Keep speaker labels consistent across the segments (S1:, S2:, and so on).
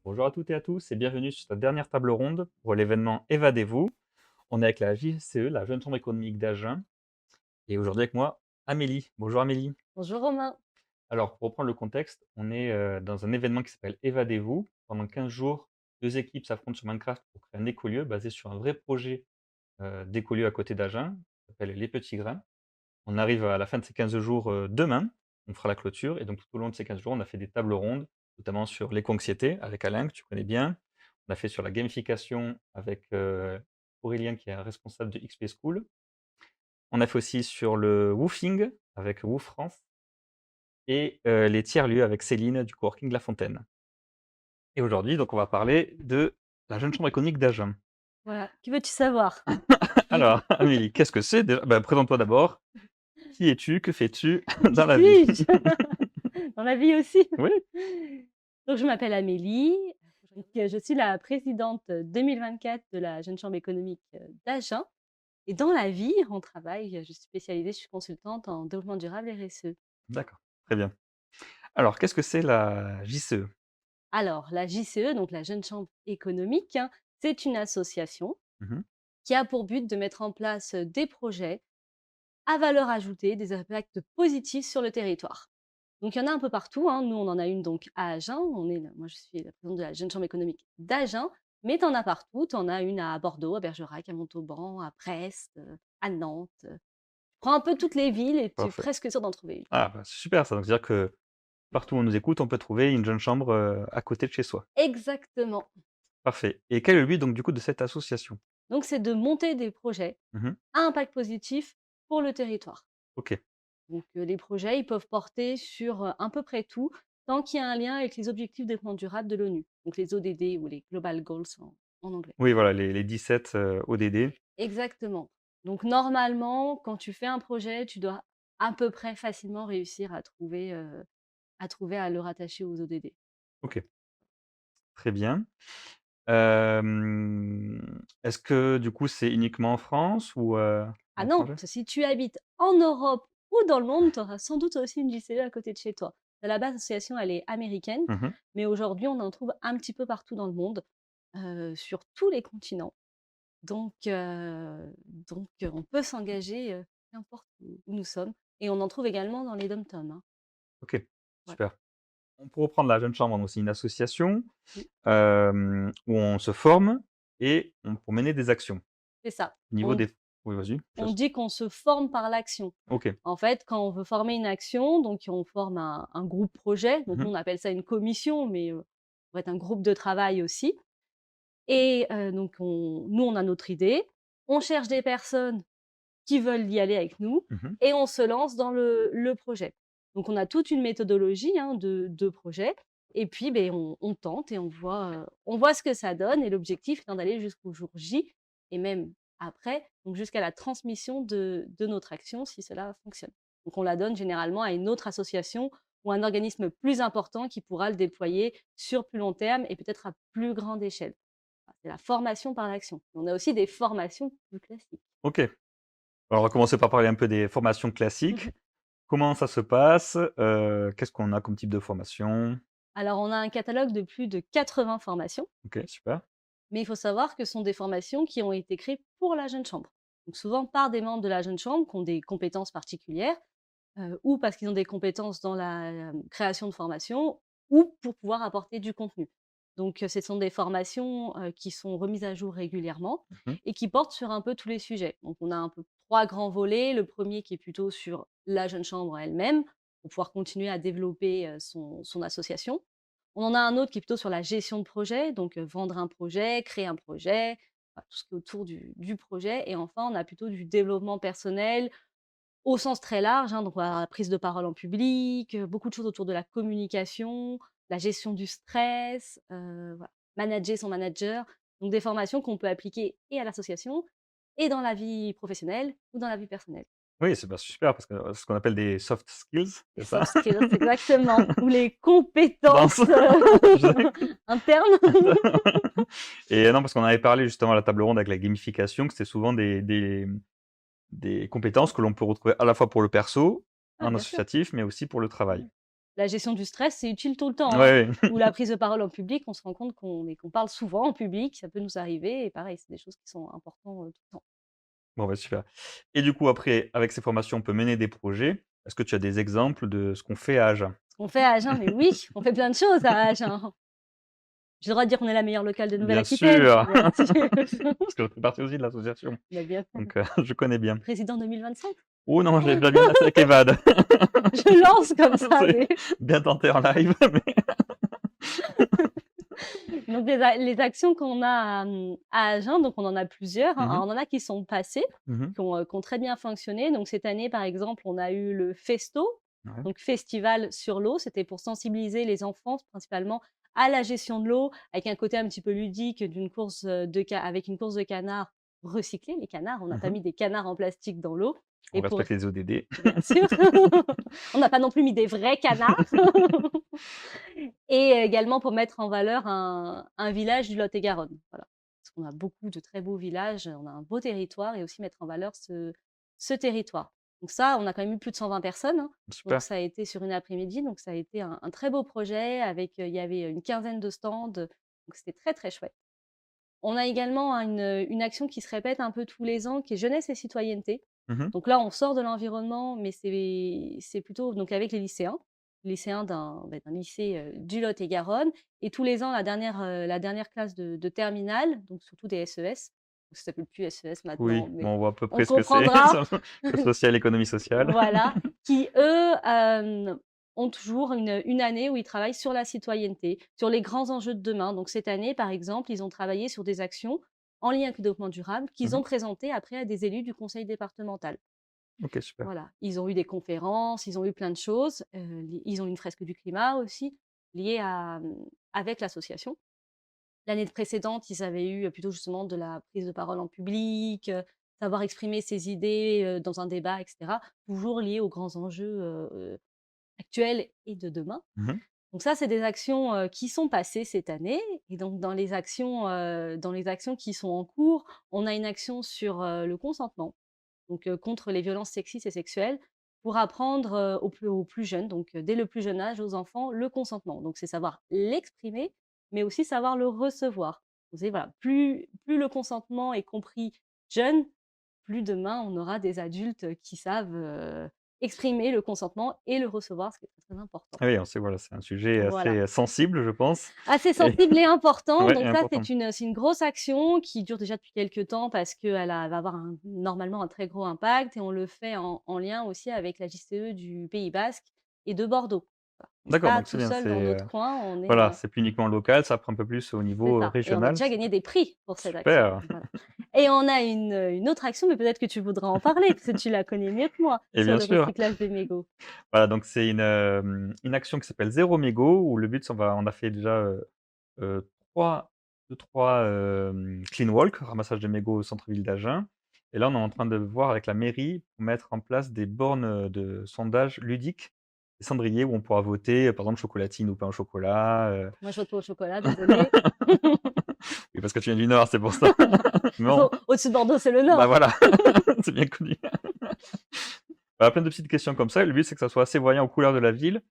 S1: Bonjour à toutes et à tous et bienvenue sur cette dernière table ronde pour l'événement Évadez-vous. On est avec la JCE, la Jeune Chambre économique d'Agen, et aujourd'hui avec moi, Amélie. Bonjour Amélie.
S2: Bonjour Romain.
S1: Alors, pour reprendre le contexte, on est dans un événement qui s'appelle Évadez-vous. Pendant 15 jours, deux équipes s'affrontent sur Minecraft pour créer un écolieu basé sur un vrai projet d'écolieu à côté d'Agen, qui s'appelle Les Petits Grains. On arrive à la fin de ces 15 jours demain, on fera la clôture, et donc tout au long de ces 15 jours, on a fait des tables rondes, notamment sur l'éco-anxiété avec Alain, que tu connais bien. On a fait sur la gamification avec Aurélien, qui est un responsable de XP School. On a fait aussi sur le woofing avec Woof France et les tiers-lieux avec Céline du coworking La Fontaine. Et aujourd'hui, donc, on va parler de la Jeune Chambre économique d'Agen.
S2: Voilà, que veux-tu savoir?
S1: Alors, Amélie, qu'est-ce que c'est déjà? Ben, présente-toi d'abord. Qui es-tu? Que fais-tu
S2: Qui
S1: dans la vie?
S2: suis-je? Dans la vie aussi.
S1: Oui,
S2: Donc je m'appelle Amélie, je suis la présidente 2024 de la Jeune Chambre économique, d'Agen et dans la vie, en travail, je suis spécialisée, je suis consultante en développement durable RSE.
S1: d'accord, très bien. Alors, qu'est-ce que c'est la JCE?
S2: Alors la JCE, donc la Jeune Chambre économique, hein, c'est une association
S1: Mmh.
S2: qui a pour but de mettre en place, des projets à valeur ajoutée, des impacts positifs sur le territoire. Donc il y en a un peu partout, hein. Nous, on en a une donc à Agen. Moi, je suis la présidente de la Jeune Chambre économique d'Agen, mais tu en as partout. Tu en as une à Bordeaux, à Bergerac, à Montauban, à Brest, à Nantes. Prends un peu toutes les villes et tu es
S1: Parfait.
S2: presque sûr d'en trouver une.
S1: Ah, bah, c'est super ça, donc c'est-à-dire que partout où on nous écoute, on peut trouver une jeune chambre, à côté de chez soi.
S2: Exactement.
S1: Parfait, et quel est le but donc du coup de cette association?
S2: Donc c'est de monter des projets
S1: Mmh.
S2: à impact positif pour le territoire.
S1: OK.
S2: Donc les projets, ils peuvent porter sur, à peu près tout, tant qu'il y a un lien avec les objectifs de développement durable de l'ONU, donc les ODD ou les Global Goals en anglais.
S1: Oui, voilà, les 17 ODD.
S2: Exactement. Donc normalement, quand tu fais un projet, tu dois à peu près facilement réussir à le rattacher aux ODD.
S1: OK, très bien. Est-ce que du coup, c'est uniquement en France ou à
S2: Ah non,
S1: l'étranger?
S2: si tu habites en Europe ou dans le monde, tu auras sans doute aussi une JCE à côté de chez toi. À la base, l'association, elle est américaine,
S1: Mmh.
S2: mais aujourd'hui, on en trouve un petit peu partout dans le monde, sur tous les continents. Donc on peut s'engager, n'importe où nous sommes et on en trouve également dans les DOM-TOM, hein.
S1: OK,
S2: Ouais.
S1: super. Pour reprendre la Jeune Chambre, donc c'est une association,
S2: Mmh.
S1: où on se forme et pour mener des actions.
S2: C'est ça.
S1: Au niveau
S2: On
S1: des Oui, vas-y, je te
S2: on
S1: laisse.
S2: dit qu'on se forme par l'action.
S1: OK.
S2: En fait, quand on veut former une action, donc on forme un groupe projet, donc nous
S1: Mmh.
S2: on appelle ça une commission, mais ça pourrait être un groupe de travail aussi et donc nous on a notre idée, on cherche des personnes qui veulent y aller avec nous
S1: Mmh.
S2: et on se lance dans le projet. Donc on a toute une méthodologie, hein, de projet et puis, beh, on tente et on voit ce que ça donne et l'objectif étant d'aller jusqu'au jour J et même après, donc jusqu'à la transmission de notre action si cela fonctionne. Donc on la donne généralement à une autre association ou un organisme plus important qui pourra le déployer sur plus long terme et peut-être à plus grande échelle. Voilà, c'est la formation par l'action. On a aussi des formations plus classiques.
S1: OK. Alors on va commencer par parler un peu des formations classiques. Comment ça se passe? Qu'est-ce qu'on a comme type de formation?
S2: Alors, on a un catalogue de plus de 80 formations,
S1: OK, super.
S2: mais il faut savoir que ce sont des formations qui ont été créées pour la jeune chambre. Donc souvent par des membres de la jeune chambre qui ont des compétences particulières, ou parce qu'ils ont des compétences dans la, création de formations ou pour pouvoir apporter du contenu. Donc, ce sont des formations, qui sont remises à jour régulièrement
S1: Mmh.
S2: et qui portent sur un peu tous les sujets. Donc on a un peu 3 grands volets. Le premier qui est plutôt sur la jeune chambre elle-même, pour pouvoir continuer à développer, son association. On en a un autre qui est plutôt sur la gestion de projet, donc vendre un projet, créer un projet, voilà, tout ce qui est autour du projet et enfin on a plutôt du développement personnel au sens très large, hein, donc voilà, la prise de parole en public, beaucoup de choses autour de la communication, la gestion du stress, voilà, manager son manager. Donc des formations qu'on peut appliquer et à l'association et dans la vie professionnelle ou dans la vie personnelle.
S1: Oui, c'est, bah, super parce que, ce qu'on appelle des soft skills,
S2: Les
S1: c'est ça?
S2: soft skills, exactement, ou les
S1: Dans ce
S2: compétences,
S1: je
S2: internes.
S1: et non, parce qu'on avait parlé justement à la table ronde avec la gamification, que c'était souvent des compétences que l'on peut retrouver à la fois pour le perso,
S2: Ah
S1: en
S2: bien sûr.
S1: associatif, mais aussi pour le travail.
S2: La gestion du stress, c'est utile tout le temps, hein.
S1: Ouais, ouais.
S2: Ou la prise de parole en public, on se rend compte qu'on parle souvent en public, ça peut nous arriver et pareil, c'est des choses qui sont importantes, tout le temps.
S1: Bon, bah, super et du coup, après, avec ces formations, on peut mener des projets. Est-ce que tu as des exemples de ce qu'on fait à Agen?
S2: Ce qu'on fait à Agen, mais oui, on fait plein de choses à Agen. J'ai le droit de dire qu'on est la meilleure locale de
S1: Bien
S2: Nouvelle-Aquitaine?
S1: sûr,
S2: Bien sûr.
S1: parce que je fais partie aussi de l'association,
S2: Bah, bien sûr.
S1: donc je connais bien.
S2: Président 2025?
S1: Oh non, j'ai déjà bien assez avec Evad.
S2: Je lance comme ça
S1: C'est
S2: des
S1: bien tenté en live, mais
S2: donc les actions qu'on a à Agen, donc on en a plusieurs, hein.
S1: mmh mh.
S2: Alors on en a qui sont passées,
S1: Mmh.
S2: qui ont très bien fonctionné. Donc cette année, par exemple, on a eu le Festo,
S1: Ouais.
S2: donc festival sur l'eau. C'était pour sensibiliser les enfants principalement à la gestion de l'eau, avec un côté un petit peu ludique d'une course, avec une course de canards recyclés. Les canards, on n'a pas
S1: Mmh.
S2: mis des canards en plastique dans l'eau
S1: On
S2: et pour
S1: respecte les ODD.
S2: bien sûr, on n'a pas non plus mis des vrais canards. Et également pour mettre en valeur un village du Lot-et-Garonne, voilà. Parce qu'on a beaucoup de très beaux villages, on a un beau territoire et aussi mettre en valeur ce territoire. Donc ça, on a quand même eu plus de 120 personnes, hein, donc
S1: Super.
S2: ça a été sur une après-midi, donc ça a été un très beau projet avec, il y avait une quinzaine de stands, donc c'était très, très chouette. On a également une action qui se répète un peu tous les ans qui est jeunesse et citoyenneté.
S1: Mmh.
S2: Donc là, on sort de l'environnement, mais c'est plutôt donc avec les lycéens d'un lycée, du Lot-et-Garonne et tous les ans la dernière classe de terminale, donc surtout des SES, ça s'appelle plus SES maintenant,
S1: Oui,
S2: mais
S1: bon, on voit à peu
S2: on
S1: près ce que c'est,
S2: comprendra.
S1: le social, économie sociale.
S2: Voilà, qui eux, ont toujours une année où ils travaillent sur la citoyenneté, sur les grands enjeux de demain. Donc cette année, par exemple, ils ont travaillé sur des actions en lien avec le développement durable qu'ils
S1: Mmh.
S2: ont présentées après à des élus du conseil départemental.
S1: OK, super.
S2: Voilà, ils ont eu des conférences, ils ont eu plein de choses, li ils ont une fresque du climat aussi liée avec l'association. L'année précédente, ils avaient eu, plutôt justement de la prise de parole en public, savoir exprimer ses idées, dans un débat et cetera, toujours lié aux grands enjeux, actuels et de demain.
S1: Mmh.
S2: Donc ça, c'est des actions, qui sont passées cette année et donc dans les actions qui sont en cours, on a une action sur, le consentement, donc contre les violences sexistes et sexuelles, pour apprendre, aux plus jeunes, donc dès le plus jeune âge, aux enfants, le consentement. Donc c'est savoir l'exprimer, mais aussi savoir le recevoir. Vous savez, voilà, plus le consentement est compris jeune, plus demain on aura des adultes qui savent, exprimer le consentement et le recevoir, ce qui est très, très important.
S1: Ah oui, on sait, voilà, c'est un sujet
S2: Voilà.
S1: assez sensible, je pense
S2: Assez
S1: et
S2: sensible et important,
S1: ouais et
S2: donc ça,
S1: important.
S2: c'est une grosse action qui dure déjà depuis quelques temps parce qu'elle va avoir normalement un très gros impact et on le fait en lien aussi avec la JCE du Pays basque et de Bordeaux. Voilà. On n'est
S1: D'accord,
S2: pas
S1: donc c'est
S2: tout
S1: bien,
S2: seul
S1: c'est,
S2: dans notre coin, on est,
S1: voilà, c'est plus uniquement local, ça prend un peu plus au
S2: c'est
S1: niveau,
S2: ça et on a
S1: régional.
S2: déjà gagné des prix pour cette action.
S1: Super
S2: Voilà et on a une autre action, mais peut-être que tu voudras en parler parce que tu la connais mieux que moi,
S1: et
S2: sur
S1: bien
S2: le
S1: sûr.
S2: recyclage des mégots.
S1: Voilà, donc c'est une action qui s'appelle Zéro mégot où le but, on a fait déjà, 3 2-3, clean walk, ramassage de mégots au centre-ville d'Agen et là, on est en train de voir avec la mairie pour mettre en place des bornes, de sondage ludiques, des cendriers où on pourra voter, par exemple chocolatine ou pain au chocolat,
S2: Moi, je vote pas au chocolat, désolée.
S1: oui, parce que tu viens du Nord, c'est pour ça.
S2: Au
S1: Non,
S2: au-dessus de Bordeaux, c'est le
S1: bah,
S2: nord.
S1: voilà, c'est bien connu. Voilà, plein de petites questions comme ça et le but, c'est que ça soit assez voyant aux couleurs de la ville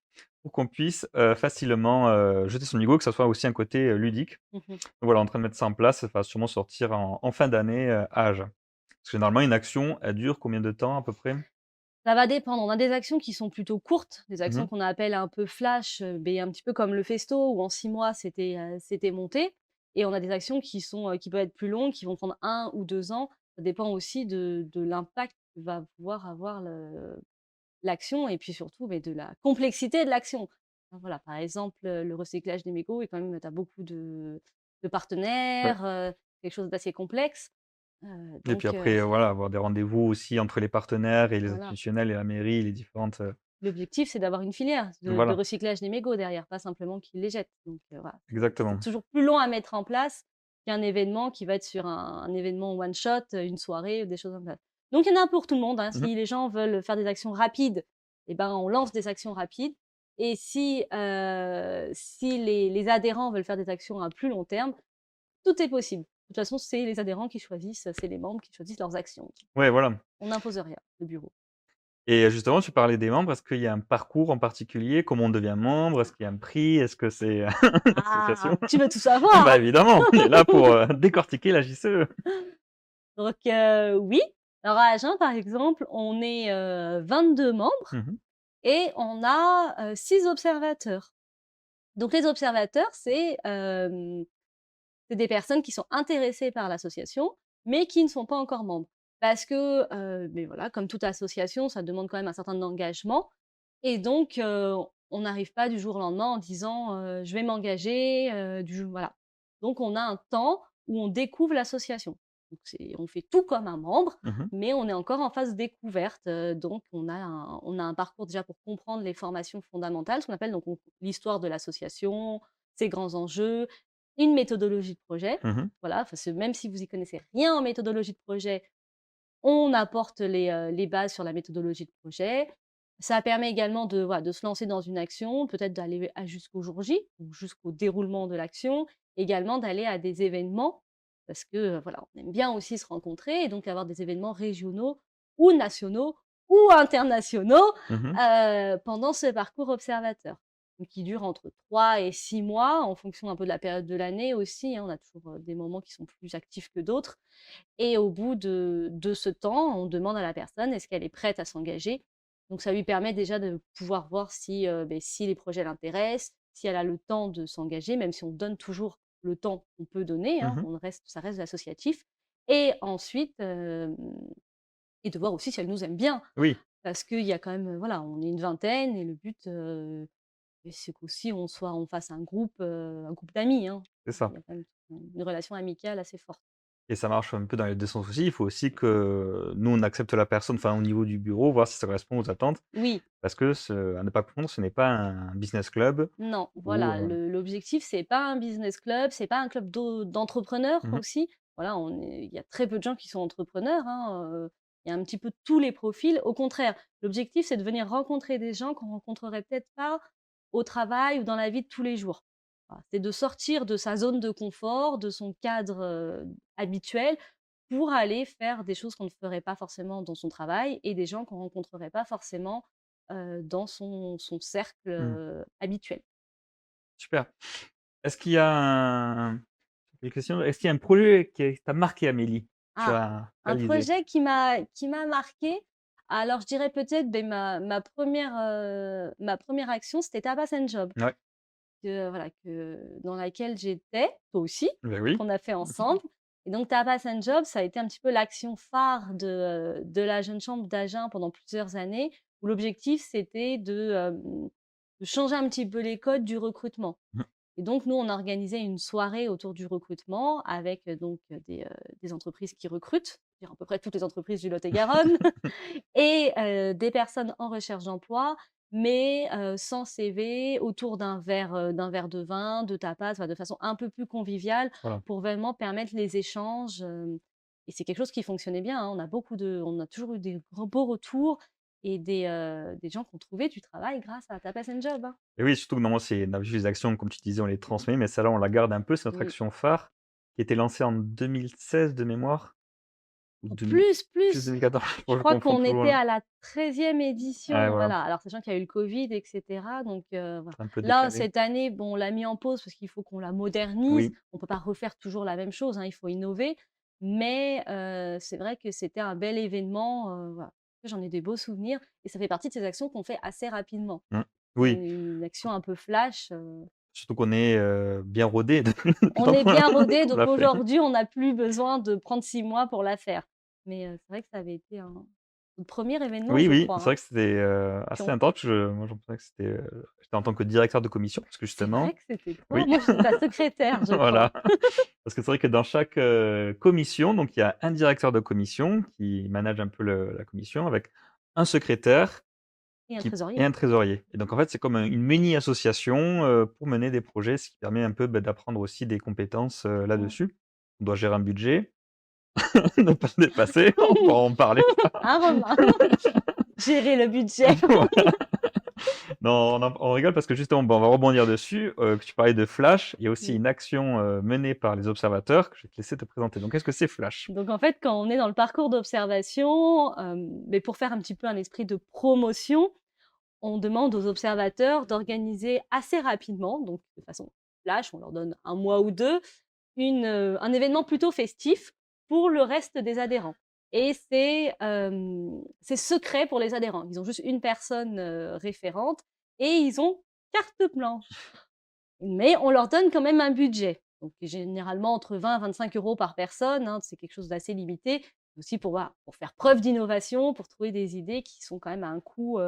S1: pour qu'on puisse, facilement, jeter son mégot, que ça soit aussi un côté, ludique.
S2: Mmh mh.
S1: Donc voilà, en train de mettre ça en place, ça va sûrement sortir en fin d'année, à Agen. Parce que généralement une action, elle dure combien de temps à peu près?
S2: Ça va dépendre. On a des actions qui sont plutôt courtes, des
S1: Mmh
S2: actions
S1: mh.
S2: qu'on appelle un peu flash, beh, un petit peu comme le Festo où en 6 mois c'était monté et on a des actions qui peuvent être plus longues, qui vont prendre 1 ou 2 ans. Ça dépend aussi de l'impact que va pouvoir avoir l'action et puis surtout, beh, de la complexité de l'action. Enfin, voilà, par exemple, le recyclage des mégots et quand même tu as beaucoup de
S1: Ouais
S2: partenaires, quelque chose d'assez complexe,
S1: et puis
S2: donc
S1: après, voilà, avoir des rendez-vous aussi entre les partenaires et les
S2: voilà.
S1: institutionnels et la mairie, les différentes,
S2: L'objectif, c'est d'avoir une filière de
S1: voilà,
S2: recyclage des mégots derrière, pas simplement qu'ils les jettent. Donc voilà, c'est
S1: exactement.
S2: toujours plus long à mettre en place qu'un événement qui va être sur un événement one shot, une soirée ou des choses comme ça. Donc il y en a un pour tout le monde, hein.
S1: Mmh mh.
S2: Si les gens veulent faire des actions rapides et ben, on lance des actions rapides et si les adhérents veulent faire des actions à plus long terme, tout est possible. De toute façon, c'est les adhérents qui choisissent, c'est les membres qui choisissent leurs actions.
S1: Ouais, voilà.
S2: On n'impose rien, le bureau.
S1: Et justement, tu parlais des membres. Est-ce qu'il y a un parcours en particulier? Comment on devient membre? Est-ce qu'il y a un prix? Est-ce que c'est une association?
S2: Ah! Tu veux tout savoir,
S1: Bah,
S2: hein?
S1: évidemment, on est là pour, décortiquer la JCE.
S2: Donc oui. Alors à Agen, par exemple, on est, 22 membres
S1: Mmh.
S2: et on a, 6 observateurs. Donc les observateurs, c'est des personnes qui sont intéressées par l'association, mais qui ne sont pas encore membres. Parce que, beh, voilà, comme toute association, ça demande quand même un certain engagement et donc on n'arrive pas du jour au lendemain en disant, «Je vais m'engager», voilà. Donc on a un temps où on découvre l'association. Donc on fait tout comme un membre,
S1: Mmh.
S2: mais on est encore en phase découverte, donc on a un parcours déjà pour comprendre les formations fondamentales, ce qu'on appelle donc l'histoire de l'association, ses grands enjeux, une méthodologie de projet.
S1: Mmh.
S2: Voilà, parce que même si vous y connaissez rien en méthodologie de projet, on apporte les bases sur la méthodologie de projet. Ça permet également de, voilà, de se lancer dans une action, peut-être d'aller jusqu'au jour J ou jusqu'au déroulement de l'action, également d'aller à des événements parce que, voilà, on aime bien aussi se rencontrer et donc avoir des événements régionaux ou nationaux ou internationaux,
S1: Mmh.
S2: pendant ce parcours observateur. Donc qui dure entre 3 et 6 mois en fonction un peu de la période de l'année aussi, hein. On a toujours, des moments qui sont plus actifs que d'autres et au bout de ce temps, on demande à la personne est-ce qu'elle est prête à s'engager. Donc ça lui permet déjà de pouvoir voir si, si les projets l'intéressent, si elle a le temps de s'engager, même si on donne toujours le temps qu'on peut donner, hein,
S1: Mmh.
S2: ça reste de l'associatif et ensuite, et de voir aussi si elle nous aime bien.
S1: Oui,
S2: Parce qu'il y a quand même, voilà, on est une vingtaine et le but, c'est qu'aussi on fasse un groupe d'amis, hein.
S1: c'est
S2: Il
S1: ça.
S2: y a quand même une relation amicale assez forte.
S1: Et ça marche un peu dans les 2 sens aussi. Il faut aussi que nous, on accepte la personne, enfin, au niveau du bureau, voir si ça correspond aux attentes.
S2: Oui.
S1: Parce que à ne pas confondre, ce n'est pas un business club
S2: Non,
S1: où,
S2: voilà, l'objectif, c'est pas un business club, c'est pas un club d'entrepreneurs
S1: mmh mh.
S2: aussi. Voilà, il y a très peu de gens qui sont entrepreneurs, hein, il y a un petit peu tous les profils. Au contraire, l'objectif, c'est de venir rencontrer des gens qu'on rencontrerait peut-être pas au travail ou dans la vie de tous les jours. Voilà, c'est de sortir de sa zone de confort, de son cadre, habituel pour aller faire des choses qu'on ne ferait pas forcément dans son travail et des gens qu'on rencontrerait pas forcément, dans son cercle,
S1: Mmh.
S2: habituel.
S1: Super. Est-ce qu'il y a un Une question, est-ce qu'il y a un projet qui t'a marqué, Amélie, que tu
S2: Ah,
S1: as
S2: un
S1: réalisé?
S2: projet qui m'a marquée, alors je dirais peut-être, beh, ma première action, c'était Tapas and Job,
S1: Ouais,
S2: voilà, dans laquelle j'étais, toi aussi,
S1: beh, oui.
S2: qu'on a fait ensemble et donc Tapas and Job, ça a été un petit peu l'action phare de la Jeune Chambre d'Agen pendant plusieurs années, où l'objectif, c'était de changer un petit peu les codes du recrutement.
S1: Mmh.
S2: Et donc, nous, on a organisé une soirée autour du recrutement avec des entreprises qui recrutent, c'est-à-dire à peu près toutes les entreprises du Lot-et-Garonne, et des personnes en recherche d'emploi, mais sans CV, autour d'un verre de vin, de tapas, enfin, de façon un peu plus conviviale
S1: Voilà.
S2: pour vraiment permettre les échanges. Et c'est quelque chose qui fonctionnait bien, hein. On a toujours eu des beaux retours et des gens qui ont trouvé du travail grâce à Tapas and Job, hein.
S1: Et oui, surtout que normalement, c'est d'habitude les actions, comme tu disais, on les transmet, mais celle-là, on la garde un peu. C'est notre
S2: Oui.
S1: action phare qui a été lancée en 2016 de mémoire ou
S2: Oh,
S1: 2000
S2: plus,
S1: plus
S2: plus!
S1: 2014,
S2: Je
S1: je
S2: crois
S1: confonds
S2: qu'on
S1: toujours
S2: était
S1: là.
S2: à la 13e
S1: Ouais,
S2: édition,
S1: voilà,
S2: voilà. Alors sachant qu'il y a eu le covid et cetera, donc voilà.
S1: c'est un peu
S2: Là,
S1: décalé.
S2: cette année, bon, on l'a mis en pause parce qu'il faut qu'on la modernise.
S1: Oui.
S2: On peut pas refaire toujours la même chose, hein, il faut innover. Mais c'est vrai que c'était un bel événement, voilà. J'en ai des beaux souvenirs et ça fait partie de ces actions qu'on fait assez rapidement.
S1: Mmh.
S2: C'est
S1: Oui,
S2: une action un peu flash,
S1: surtout qu'on est, bien rodés
S2: on est bien rodés,
S1: qu'on
S2: donc
S1: l'a fait.
S2: aujourd'hui, on n'a plus besoin de prendre 6 mois pour la faire. Mais c'est vrai que ça avait été notre 1er événement,
S1: Oui,
S2: je
S1: oui,
S2: crois,
S1: c'est vrai
S2: hein.
S1: que c'était,
S2: Puis
S1: assez
S2: on
S1: intense. Moi, je pensais que c'était, j'étais en tant que directeur de commission parce que
S2: C'est vrai
S1: justement
S2: que c'était toi?
S1: oui,
S2: Moi, j'étais ta secrétaire, je crois.
S1: voilà. Parce que c'est vrai que dans chaque, commission, donc il y a un directeur de commission qui manage un peu la commission avec un secrétaire
S2: Et un
S1: qui et
S2: trésorier.
S1: un trésorier et donc en fait, c'est comme une mini association, pour mener des projets, ce qui permet un peu, bah, d'apprendre aussi des compétences,
S2: Mmh.
S1: là-dessus. On doit gérer un budget, ne pas le dépasser, on pourra en parler ça.
S2: Hein, Romain? Gérer le budget.
S1: Voilà. Non, on rigole parce que justement, bon, on va rebondir dessus, que tu parlais de Flash, il y a aussi
S2: Mmh.
S1: une action, menée par les observateurs que je vais te laisser te présenter. Donc qu'est-ce que c'est Flash?
S2: Donc en fait, quand on est dans le parcours d'observation, mais pour faire un petit peu un esprit de promotion, on demande aux observateurs d'organiser assez rapidement, donc de façon flash, on leur donne un mois ou 2, un événement plutôt festif pour le reste des adhérents et c'est secret pour les adhérents. Ils ont juste une personne, référente et ils ont carte blanche. Mais on leur donne quand même un budget, donc généralement entre 20 à 25 € par personne, hein, c'est quelque chose d'assez limité. Aussi pour, voilà, pour faire preuve d'innovation, pour trouver des idées qui sont quand même à coût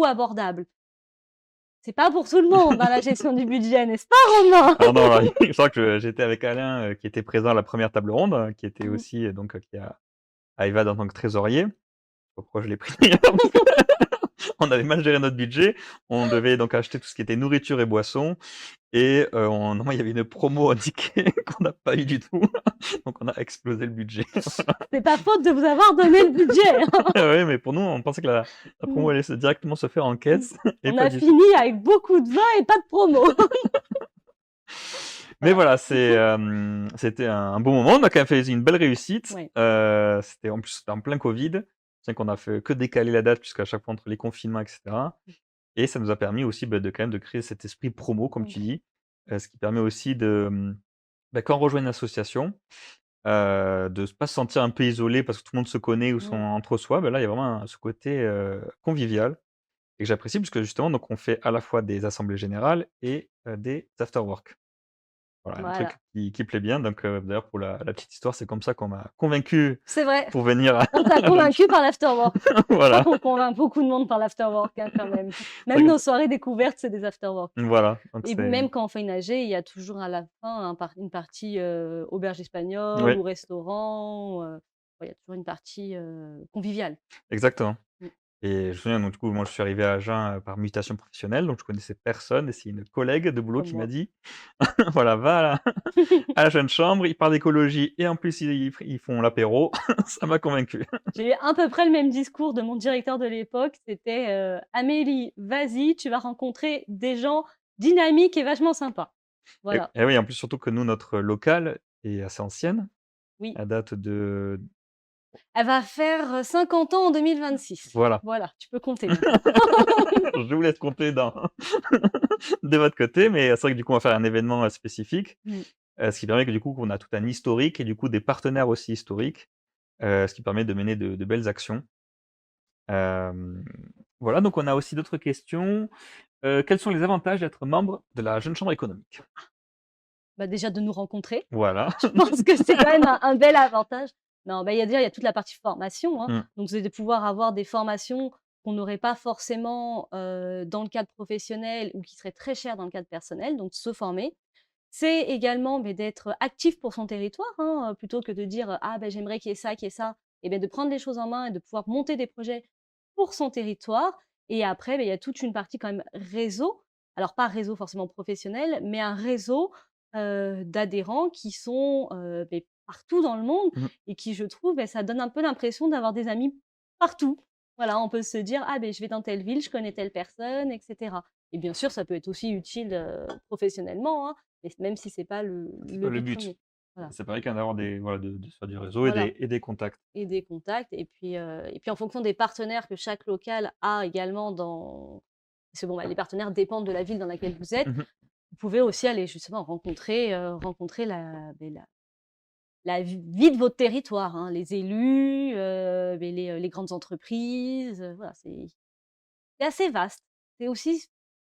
S2: abordable. C'est pas pour tout le monde, hein, la gestion du budget, n'est-ce pas Romain?
S1: Alors non, alors, je crois que j'étais avec Alain, qui était présent à la première table ronde, qui était
S2: Mmh.
S1: aussi, qui a EVAD en tant que trésorier. Je sais pas pourquoi je l'ai pris. On avait mal géré notre budget. On devait donc acheter tout ce qui était nourriture et boissons et normalement il y avait une promo indiquée qu'on n'a pas eu du tout. Donc on a explosé le budget.
S2: C'est pas faute de vous avoir donné le budget, hein.
S1: Oui, mais pour nous, on pensait que la promo
S2: Mmh.
S1: allait directement se faire en
S2: Mmh.
S1: caisse et
S2: On
S1: pas
S2: a
S1: du tout.
S2: fini avec beaucoup de vin et pas de promo.
S1: Mais
S2: Voilà.
S1: voilà, c'était un bon moment. On a quand même fait une belle réussite.
S2: Ouais.
S1: C'était en plus, c'était en plein covid. C'est qu'on a fait que décaler la date puisqu'à chaque fois entre les confinements et cetera et ça nous a permis aussi, de quand même de créer cet esprit promo comme
S2: Mmh.
S1: tu dis, ce qui permet aussi quand on rejoint une association, de pas se sentir un peu isolé parce que tout le monde se connaît ou sont
S2: Mmh.
S1: entre soi. Là, il y a vraiment ce côté, convivial et que j'apprécie puisque justement donc on fait à la fois des assemblées générales et des after work. Voilà, un
S2: Voilà.
S1: truc qui plaît bien donc d'ailleurs pour la petite histoire, c'est comme ça qu'on m'a convaincu
S2: C'est vrai,
S1: pour venir à
S2: on t'a
S1: à Jeune
S2: convaincu par l'afterwork. Je crois
S1: voilà.
S2: qu'on convainc beaucoup de monde par l'afterwork, hein, quand même.
S1: C'est
S2: Même
S1: vrai
S2: nos soirées découvertes, c'est des afterwork.
S1: voilà, donc
S2: Et
S1: c'est
S2: même quand on fait une AG, il y a toujours à la fin une partie, auberge espagnole
S1: oui,
S2: ou restaurant, ouais, il y a toujours une partie, conviviale.
S1: exactement.
S2: Mmh.
S1: Et je me souviens donc du coup, moi je suis arrivé à Agen, par mutation professionnelle, donc je connaissais personne et c'est une collègue de boulot
S2: Comme
S1: qui m'a
S2: moi.
S1: dit: «Voilà, va à la jeune chambre, ils parlent d'écologie et en plus ils font l'apéro». Ça m'a convaincu.
S2: J'ai eu à peu près le même discours de mon directeur de l'époque, c'était, «Amélie, vas-y, tu vas rencontrer des gens dynamiques et vachement sympas». Voilà,
S1: Et oui, en plus surtout que nous, notre locale est assez ancienne.
S2: oui.
S1: Elle date de
S2: Elle va faire, 50 ans en 2026.
S1: voilà.
S2: Voilà, tu peux compter maintenant.
S1: Je vous laisse compter de votre côté, mais c'est vrai que du coup, on va faire un événement, spécifique,
S2: Mmh.
S1: ce qui permet que du coup, qu'on a tout un historique et du coup des partenaires aussi historiques, ce qui permet de mener de belles actions. Hem, voilà, donc on a aussi d'autres questions. Quels sont les avantages d'être membre de la Jeune Chambre économique?
S2: Bah, déjà de nous rencontrer,
S1: Voilà.
S2: je pense que c'est quand même un bel avantage. Non, bah, il y a toute la partie formation, hein,
S1: Mmh.
S2: donc c'est de pouvoir avoir des formations qu'on n'aurait pas forcément, dans le cadre professionnel ou qui seraient très chères dans le cadre personnel, donc se former. C'est également, beh, d'être actif pour son territoire, hein, plutôt que de dire: «Ah ben j'aimerais qu'il y ait ça» et beh, de prendre les choses en main et de pouvoir monter des projets pour son territoire et après, beh, il y a toute une partie quand même réseau. Alors pas réseau forcément professionnel, mais un réseau, d'adhérents qui sont, beh, partout dans le monde
S1: Mmh.
S2: et qui je trouve, beh, ça donne un peu l'impression d'avoir des amis partout. Voilà, on peut se dire: «Ah beh, je vais dans telle ville, je connais telle personne» et cetera et bien sûr, ça peut être aussi utile, professionnellement, hein, mais même si c'est pas
S1: C'est
S2: le
S1: pas le
S2: but
S1: but.
S2: premier. Voilà,
S1: C'est pareil d'avoir des voilà, de se faire du réseau
S2: voilà
S1: et des contacts.
S2: et des contacts et puis en fonction des partenaires que chaque local a également parce que bon, bah, les partenaires dépendent de la ville dans laquelle vous êtes.
S1: Mmh mh.
S2: Vous pouvez aussi aller justement rencontrer la vie de votre territoire, hein, les élus, beh, les grandes entreprises, voilà, c'est assez vaste. C'est aussi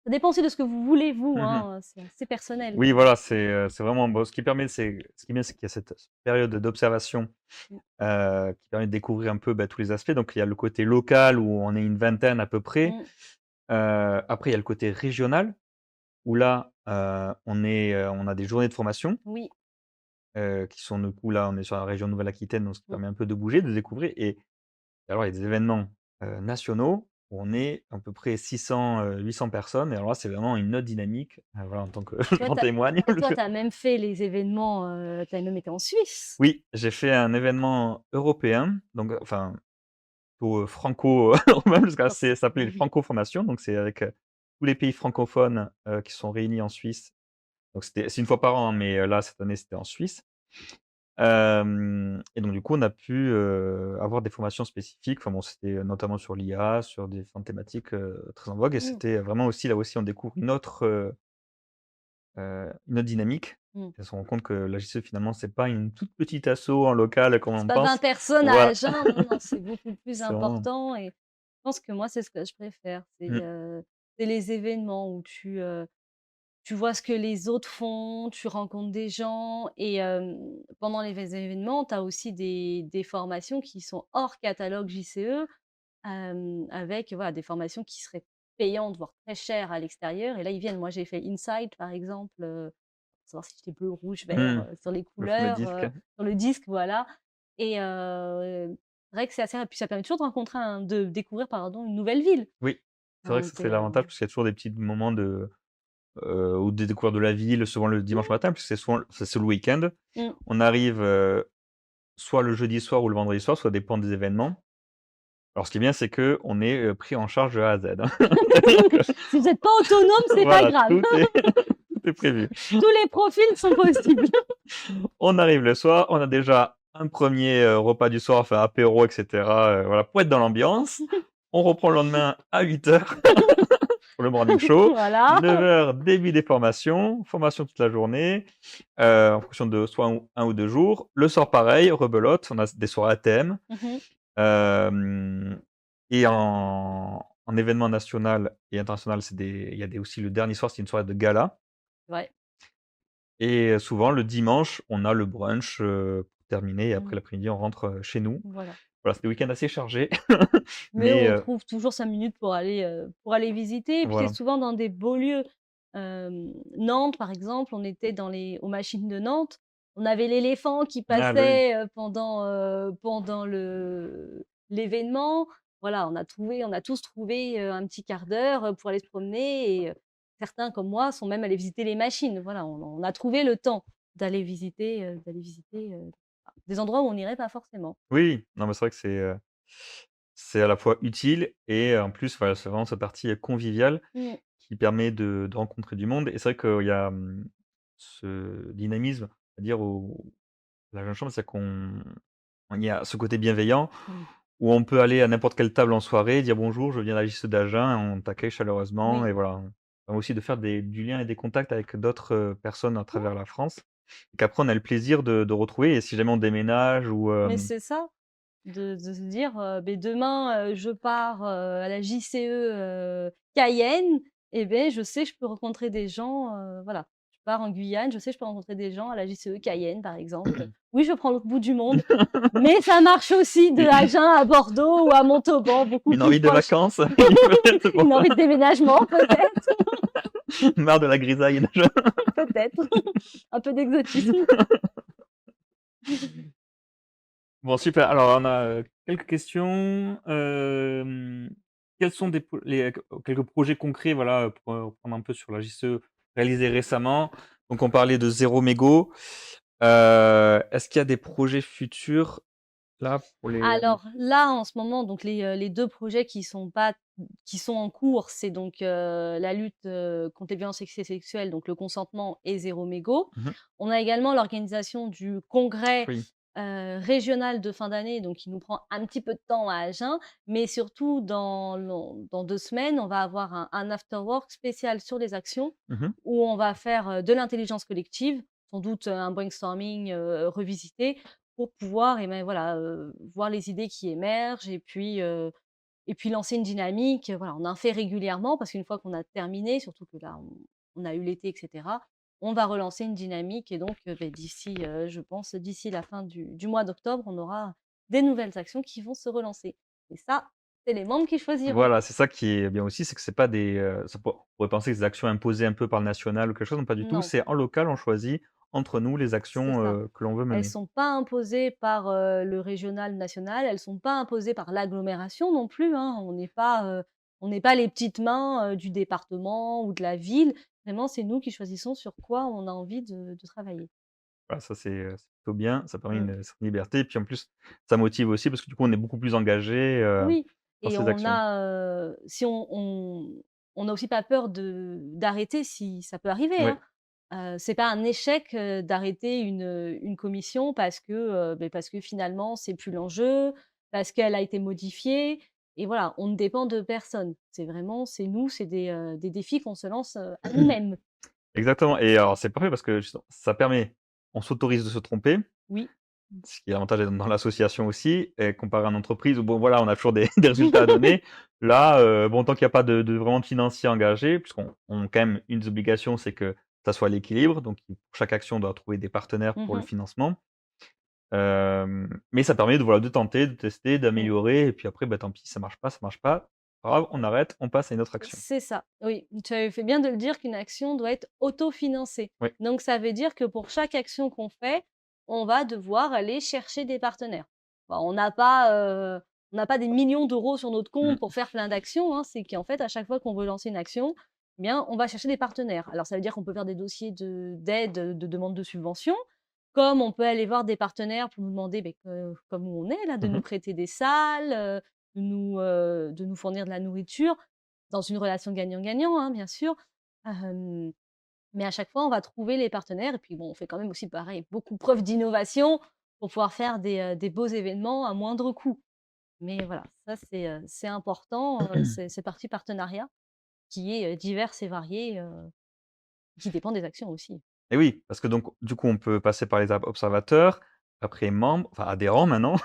S2: ça dépend aussi de ce que vous voulez vous,
S1: Mmh.
S2: hein, c'est assez personnel
S1: Oui,
S2: comme
S1: voilà, c'est vraiment bon, ce qui permet ce qui est bien, c'est qu'il y a cette période d'observation,
S2: mmh,
S1: qui permet de découvrir un peu, tous les aspects. Donc il y a le côté local où on est une vingtaine à peu près.
S2: mmh,
S1: Après il y a le côté régional où là, on a des journées de formation,
S2: oui,
S1: qui sont du coup là, on est sur la région Nouvelle-Aquitaine, donc ce qui
S2: mmh.
S1: permet un peu de bouger, de découvrir et alors il y a des événements, nationaux où on est à peu près 600, 800 personnes et alors là, c'est vraiment une autre dynamique, voilà, en tant que
S2: Toi,
S1: j'en témoigne.
S2: toi, tu as même fait les événements, tu as même été en Suisse?
S1: Oui, j'ai fait un événement européen, donc enfin plutôt, franco romain parce que
S2: Sur
S1: ça s'appelait les franco-formations, donc c'est avec, tous les pays francophones, qui sont réunis en Suisse. Donc c'est une fois par an, hein, mais, là, cette année, c'était en Suisse. Et donc du coup, on a pu, avoir des formations spécifiques. Enfin bon, c'était, notamment sur l'IA, sur différentes thématiques, très en vogue et
S2: mmh,
S1: c'était vraiment aussi là aussi, on découvre une autre dynamique.
S2: mmh.
S1: On se rend compte que la JCE finalement, c'est pas une toute petite asso en local comme
S2: C'est
S1: on
S2: pas 20
S1: pense.
S2: personnes à
S1: Voilà,
S2: Agen, non, non, c'est beaucoup plus
S1: c'est vraiment
S2: important et je pense que moi, c'est ce que je préfère.
S1: mmh,
S2: C'est les événements où tu vois ce que les autres font, tu rencontres des gens et pendant les événements, tu as aussi des formations qui sont hors catalogue JCE, avec voilà, des formations qui seraient payantes, voire très chères à l'extérieur et là, ils viennent. Moi, j'ai fait Insight, par exemple, pour savoir si j'étais bleu, rouge, vert,
S1: mmh,
S2: sur les
S1: le fameux
S2: couleurs,
S1: disque.
S2: sur le disque, voilà et c'est vrai que c'est assez et puis ça permet toujours de découvrir, pardon, une nouvelle ville.
S1: Oui, c'est vrai que
S2: Hein,
S1: ça, c'est l'avantage parce qu'il y a toujours des petits moments ou des découvertes de la ville, souvent le dimanche matin, puisque c'est le week-end.
S2: mmh.
S1: On arrive, soit le jeudi soir ou le vendredi soir, ça dépend des événements. Alors ce qui est bien, c'est qu'on est, pris en charge de A à Z, hein.
S2: Si vous êtes pas autonome, c'est pas
S1: Voilà,
S2: grave.
S1: tout est prévu.
S2: Tous les profils sont possibles.
S1: On arrive le soir, on a déjà un premier er repas du soir, enfin apéro et cetera, voilà, pour être dans l'ambiance. On reprend le lendemain à 8 heures pour le morning show.
S2: Voilà.
S1: 9 heures début des formations, formation toute la journée, en fonction de soit un ou 2 jours. Le soir pareil, rebelote, on a des soirées à thème.
S2: Mmh mh.
S1: Hem et en événement national et international, il y a des aussi le dernier soir, c'est une soirée de gala
S2: Ouais.
S1: et souvent le dimanche, on a le brunch, pour terminer et après
S2: Mmh.
S1: l'après-midi, on rentre, chez nous.
S2: Voilà.
S1: Voilà, c'est des week-ends assez chargés
S2: Mais
S1: mais
S2: on trouve toujours 5 minutes pour aller visiter et puis c'est
S1: voilà.
S2: souvent dans des beaux lieux. Nantes, par exemple, on était aux Machines de Nantes. On avait l'éléphant qui
S1: Ah bah oui.
S2: passait, pendant l'événement. Voilà, on a tous trouvé, un petit quart d'heure, pour aller se promener et certains comme moi sont même allés visiter les machines. Voilà, on a trouvé le temps d'aller visiter, des endroits où on n'irait pas forcément.
S1: Oui, non mais c'est vrai que c'est à la fois utile et en plus, voilà, c'est vraiment cette partie, conviviale
S2: Mmh.
S1: qui permet de rencontrer du monde et c'est vrai qu'il y a, ce dynamisme, c'est-à-dire où la jeune chambre, c'est qu'on il y a ce côté bienveillant
S2: Mmh.
S1: où on peut aller à n'importe quelle table en soirée, dire: «Bonjour, je viens de la JCE d'Agen» et on t'accueille chaleureusement
S2: Oui.
S1: et voilà. Ça permet aussi de faire du lien et des contacts avec d'autres, personnes à travers la France et qu'après on a le plaisir de retrouver et si jamais on déménage ou
S2: Mais c'est ça, de se dire, beh, demain, je pars, à la JCE, Cayenne et beh, je sais que je peux rencontrer des gens, voilà. Je pars en Guyane, je sais que je peux rencontrer des gens à la JCE Cayenne, par exemple. Oui, je prends l'autre bout du monde, mais ça marche aussi de
S1: u
S2: Agen à Bordeaux ou à Montauban, beaucoup
S1: une
S2: plus
S1: envie de
S2: proche.
S1: vacances, peut-être pour
S2: Une
S1: ça.
S2: envie de déménagement peut-être,
S1: Marre de la grisaille d'Agen.
S2: peut-être. Un peu d'exotisme.
S1: Bon super, alors on a, quelques questions, quels sont quelques projets concrets, voilà, pour, reprendre un peu sur la JCE réalisés récemment? Donc on parlait de zéro mégot, est-ce qu'il y a des projets futurs là pour les,
S2: Alors là, en ce moment, donc les 2 projets qui sont en cours, c'est donc, la lutte, contre les violences sexuelles, donc le consentement et Zéro Mégo.
S1: mmh
S2: On a également l'organisation du congrès,
S1: oui.
S2: régional de fin d'année, donc qui nous prend un petit peu de temps à Agen, mais surtout dans 2 semaines, on va avoir un after work spécial sur les actions
S1: Mmh
S2: où on va faire, de l'intelligence collective, sans doute, un brainstorming, revisité pour pouvoir et ben, voilà, voir les idées qui émergent et puis lancer une dynamique, voilà, on en fait régulièrement parce qu'une fois qu'on a terminé, surtout que là, on a eu l'été et cetera, on va relancer une dynamique et donc beh, d'ici, je pense, d'ici la fin du mois d'octobre, on aura des nouvelles actions qui vont se relancer et ça, c'est les membres qui choisiront.
S1: Voilà, c'est ça qui est bien aussi, c'est que c'est pas on pourrait penser que des actions imposées un peu par le national ou quelque chose, non pas du tout,
S2: Non,
S1: c'est en local, on choisit entre nous les
S2: c'est
S1: actions,
S2: ça.
S1: que l'on veut
S2: Elles
S1: mener.
S2: sont pas imposées par, le régional, national, elles sont pas imposées par l'agglomération non plus, hein. On n'est pas les petites mains, du département ou de la ville. Vraiment, c'est nous qui choisissons sur quoi on a envie de travailler.
S1: Voilà, ça c'est plutôt bien, ça permet
S2: Mmh.
S1: une certaine liberté et puis en plus, ça motive aussi parce que du coup, on est beaucoup plus engagé,
S2: Oui
S1: dans
S2: et
S1: ces
S2: on
S1: actions.
S2: a, si on n'a aussi pas peur de d'arrêter si ça peut arriver,
S1: Oui.
S2: hein. C'est pas un échec, d'arrêter une commission parce que finalement c'est plus l'enjeu, parce qu'elle a été modifiée et voilà, on ne dépend de personne. C'est vraiment c'est nous, c'est des défis qu'on se lance, à nous-mêmes.
S1: Exactement et alors c'est parfait parce que justement ça permet on s'autorise de se tromper,
S2: Oui.
S1: ce qui est l'avantage d'être dans l'association aussi et comparé à une entreprise où bon voilà, on a toujours des des résultats à donner. Là, bon tant qu'il y a pas de vraiment de financier engagé, puisqu'on quand même une des obligations, c'est que ça soit l'équilibre, donc pour chaque action, on doit trouver des partenaires
S2: Mmh
S1: pour le
S2: mh.
S1: financement. Mais ça permet de voilà, de tenter, de tester,
S2: Mmh.
S1: d'améliorer et puis après, bah, tant pis, ça marche pas, pas grave, on arrête, on passe à une autre action.
S2: C'est ça, oui. Tu avais fait bien de le dire qu'une action doit être autofinancée.
S1: Oui.
S2: Donc ça veut dire que pour chaque action qu'on fait, on va devoir aller chercher des partenaires. Bah, on n'a pas des millions d'euros sur notre compte
S1: Mmh.
S2: pour faire plein d'actions, hein. C'est qu'en fait, à chaque fois qu'on veut lancer une action, eh bien, on va chercher des partenaires. Alors ça veut dire qu'on peut faire des dossiers d'aide, de demande de subvention, comme on peut aller voir des partenaires pour nous demander, beh, comme où on est là, de
S1: Mmh
S2: nous
S1: mh.
S2: prêter des salles, de nous fournir de la nourriture. Dans une relation gagnant-gagnant, hein, bien sûr. Hem, mais à chaque fois, on va trouver les partenaires et puis bon, on fait quand même aussi pareil, beaucoup preuve d'innovation pour pouvoir faire des beaux événements à moindre coût. Mais voilà, ça c'est important, c'est partie partenariat qui est, divers et varié, qui dépend des actions aussi.
S1: Et oui, parce que donc du coup, on peut passer par les observateurs, après membres, enfin adhérents maintenant,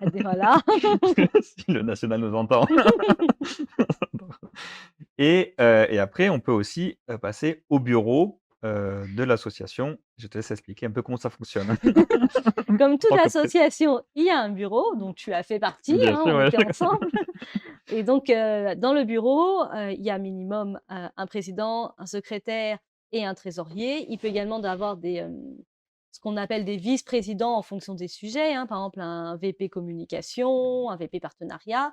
S2: Ah des voilà.
S1: si le national nous entend. Et après on peut aussi, passer au bureau, de l'association. Je te laisse expliquer un peu comment ça fonctionne.
S2: Comme
S1: En
S2: toute
S1: tant que pré
S2: association, il y a un bureau dont tu as fait partie,
S1: bien
S2: hein,
S1: sûr,
S2: on
S1: ouais.
S2: était ensemble. Et donc, dans le bureau, il y a minimum, un président, un secrétaire et un trésorier. Il peut également avoir ce qu'on appelle des vice-présidents en fonction des sujets, hein. Par exemple, un VP communication, un VP partenariat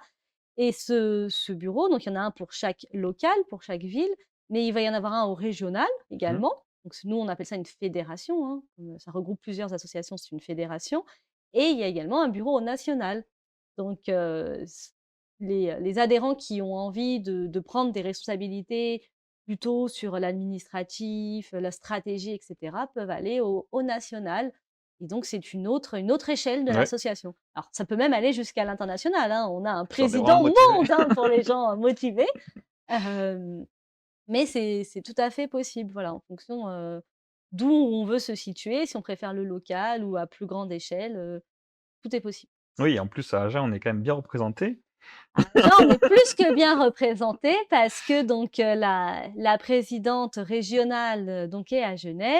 S2: et ce bureau, donc il y en a un pour chaque local, pour chaque ville, mais il va y en avoir un au régional
S1: Mmh.
S2: également. Donc nous, on appelle ça une fédération, hein, comme, ça regroupe plusieurs associations, c'est une fédération et il y a également un bureau au national. Donc les adhérents qui ont envie de prendre des responsabilités plutôt sur l'administratif, la stratégie et cetera, peuvent aller au national et donc c'est une autre échelle de
S1: Ouais,
S2: l'association. Alors ça peut même aller jusqu'à l'international, hein. On a un
S1: sur des vraiment
S2: président
S1: motivés.
S2: monde, hein, pour les gens, motivés. Hem, mais c'est tout à fait possible, voilà, en fonction, d'où on veut se situer, si on préfère le local ou à plus grande échelle, tout est possible.
S1: Oui, en plus à Agen, on est quand même bien représentés.
S2: À Agen, on est plus que bien représentés parce que donc, la présidente régionale, donc est à Genève.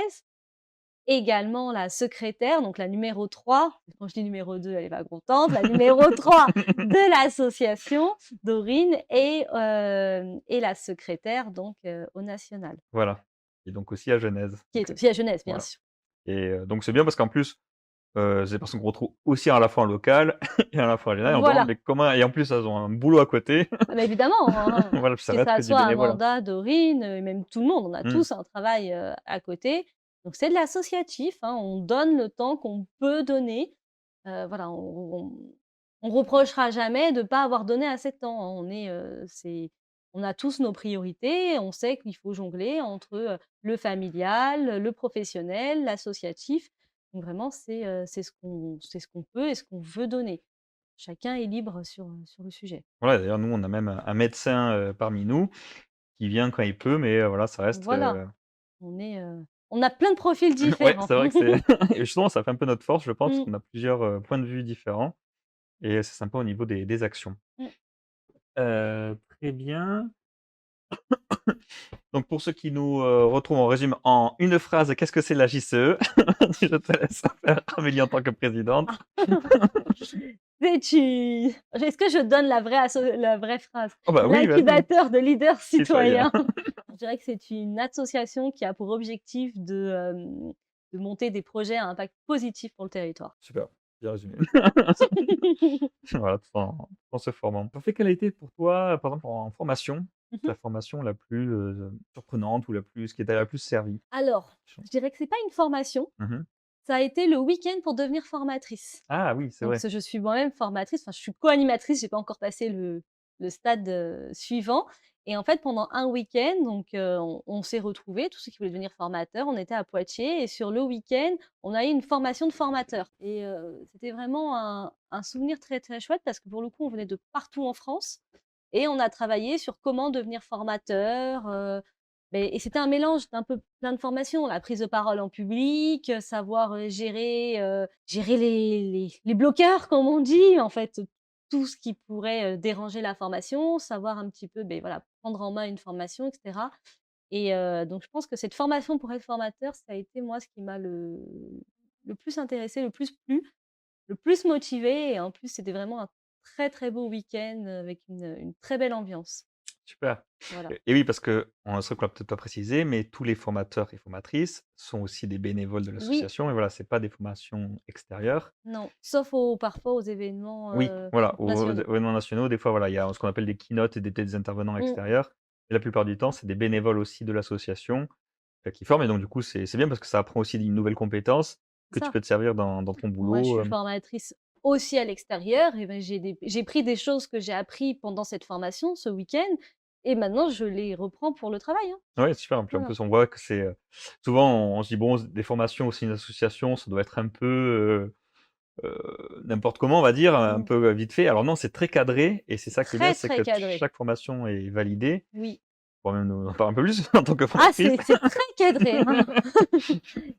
S2: Également la secrétaire, donc la numéro 3. Quand je dis numéro 2, elle est pas contente, la numéro 3 de l'association, Dorine et la secrétaire donc, au national,
S1: Voilà et donc aussi à Genèse.
S2: qui est aussi à Genève, bien
S1: Voilà
S2: sûr.
S1: et donc c'est bien parce qu'en plus, c'est des personnes qu'on retrouve aussi à la fois en local et à la fois en général. On se demande:
S2: Voilà.
S1: «Mais comment?» et en plus elles ont un boulot à côté.
S2: Ah bah, évidemment, hein,
S1: Voilà, ça
S2: que
S1: reste
S2: ça
S1: que du
S2: soit
S1: bénévolat.
S2: Amanda, Dorine, et même tout le monde, on a
S1: Mmh.
S2: tous un travail, à côté. Donc c'est de l'associatif, hein, on donne le temps qu'on peut donner. Voilà, on reprochera jamais de pas avoir donné assez de temps, hein. On a tous nos priorités, on sait qu'il faut jongler entre, le familial, le professionnel, l'associatif. Donc vraiment c'est ce qu'on peut et ce qu'on veut donner. Chacun est libre sur le sujet.
S1: Voilà, d'ailleurs nous on a même un médecin, parmi nous qui vient quand il peut mais voilà ça reste,
S2: Voilà, on a plein de profils
S1: ouais,
S2: différents.
S1: c'est vrai que c'est et justement ça fait un peu notre force je pense, parce
S2: Mmh,
S1: qu'on a plusieurs, points de vue différents et c'est sympa au niveau des actions.
S2: mmh.
S1: Très bien. Donc pour ceux qui nous, retrouvent, on résume en une phrase, qu'est-ce que c'est la JCE? Je te laisse faire, Amélie en tant que présidente.
S2: C'est une Est-ce que je donne la vraie phrase?
S1: Oh bah oui, vas-y,
S2: L'incubateur de leaders
S1: citoyen.
S2: citoyens. Je dirais que c'est une association qui a pour objectif de monter des projets à impact positif pour le territoire.
S1: Super, bien résumé. Voilà, tout en se formant. Parfait, quelle a été pour toi, par exemple en formation,
S2: Mmh mh.
S1: la formation la plus, surprenante ou la plus qui t'a la plus servi?
S2: Alors, je dirais que c'est pas une formation,
S1: Mmh mh.
S2: Ça a été le week-end pour devenir formatrice.
S1: Ah oui, c'est
S2: Donc
S1: vrai.
S2: ce je suis moi-même formatrice, enfin je suis co-animatrice, j'ai pas encore passé le stade, suivant et en fait pendant un week-end donc on s'est retrouvés, tous ceux qui voulaient devenir formateurs, on était à Poitiers et sur le week-end, on a eu une formation de formateurs et c'était vraiment un souvenir très, très chouette parce que pour le coup, on venait de partout en France et on a travaillé sur comment devenir formateur, et c'était un mélange d'un peu plein de formations, la prise de parole en public, savoir, gérer les bloqueurs comme on dit, en fait, tout ce qui pourrait, déranger la formation, savoir un petit peu, beh, voilà, prendre en main une formation et cetera et donc je pense que cette formation pour être formateur, ça a été moi ce qui m'a le plus intéressé, le plus plu, le plus motivé et en plus c'était vraiment un très, très beau week-end, avec une très belle ambiance.
S1: Super.
S2: Voilà.
S1: Et oui, parce qu'on c'est vrai qu'on l'a peut-être pas précisé, mais tous les formateurs et formatrices sont aussi des bénévoles de
S2: Oui.
S1: l'association et voilà, c'est pas des formations extérieures.
S2: Non, sauf aux parfois aux événements,
S1: Oui, voilà, aux
S2: nationaux.
S1: événements nationaux, des fois, voilà, il y a ce qu'on appelle des keynotes et des intervenants
S2: Mmh,
S1: extérieurs et la plupart du temps, c'est des bénévoles aussi de l'association, qui forment et donc du coup, c'est bien parce que ça apprend aussi une nouvelle compétence
S2: c'est
S1: que tu
S2: ça.
S1: peux te servir dans ton
S2: Moi, je
S1: boulot,
S2: suis formatrice aussi à l'extérieur et ben, j'ai pris des choses que j'ai appris pendant cette formation, ce week-end et maintenant je les reprends pour le travail, hein.
S1: Ouais, super. Puis en
S2: Voilà.
S1: plus, on voit que c'est, souvent on se dit: «Bon, des formations au sein d'une association, ça doit être un peu, n'importe comment, on va dire, un
S2: Mmh.
S1: peu, vite fait». Alors non, c'est très cadré et c'est
S2: C'est
S1: ça qui est bien,
S2: très,
S1: c'est
S2: très
S1: que
S2: cadré.
S1: chaque formation est validée.
S2: Oui.
S1: Tu pourras même nous en parler un peu plus en tant que
S2: Ah,
S1: formatrice.
S2: c'est très cadré, hein.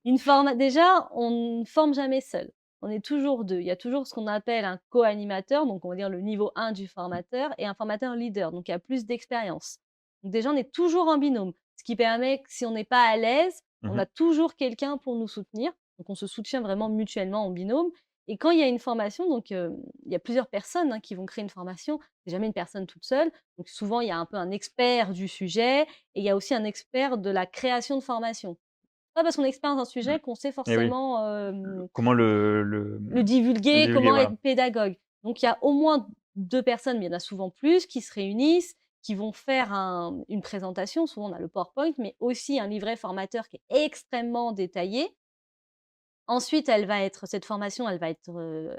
S2: Une forma déjà, on ne forme jamais seul. On est toujours 2. Il y a toujours ce qu'on appelle un co-animateur, donc on va dire le niveau 1 du formateur et un formateur leader, donc il y a plus d'expérience. Donc déjà, on est toujours en binôme, ce qui permet que si on n'est pas à l'aise, on
S1: Mmh.
S2: a toujours quelqu'un pour nous soutenir. Donc on se soutient vraiment mutuellement en binôme et quand il y a une formation, donc il y a plusieurs personnes, hein, qui vont créer une formation. C'est jamais une personne toute seule. Donc souvent, il y a un peu un expert du sujet et il y a aussi un expert de la création de formation. Pas parce qu'on est expert dans un
S1: Mmh.
S2: sujet qu'on sait
S1: Et oui,
S2: forcément,
S1: comment
S2: le
S1: le
S2: divulguer,
S1: divulguer,
S2: comment
S1: voilà.
S2: être pédagogue. Donc il y a au moins 2 personnes, mais il y en a souvent plus, qui se réunissent, qui vont faire une présentation. Souvent, on a le PowerPoint, mais aussi un livret formateur qui est extrêmement détaillé. Ensuite, cette formation, elle va être,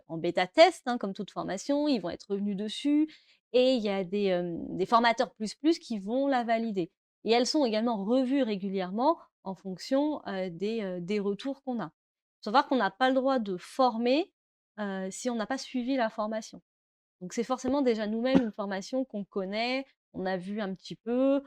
S2: en bêta test, hein, comme toute formation. Ils vont être revenus dessus et il y a des formateurs plus plus qui vont la valider et elles sont également revues régulièrement en fonction, des retours qu'on a. Faut savoir qu'on n'a pas le droit de former, si on n'a pas suivi la formation. Donc c'est forcément déjà nous-mêmes une formation qu'on connaît, on a vu un petit peu,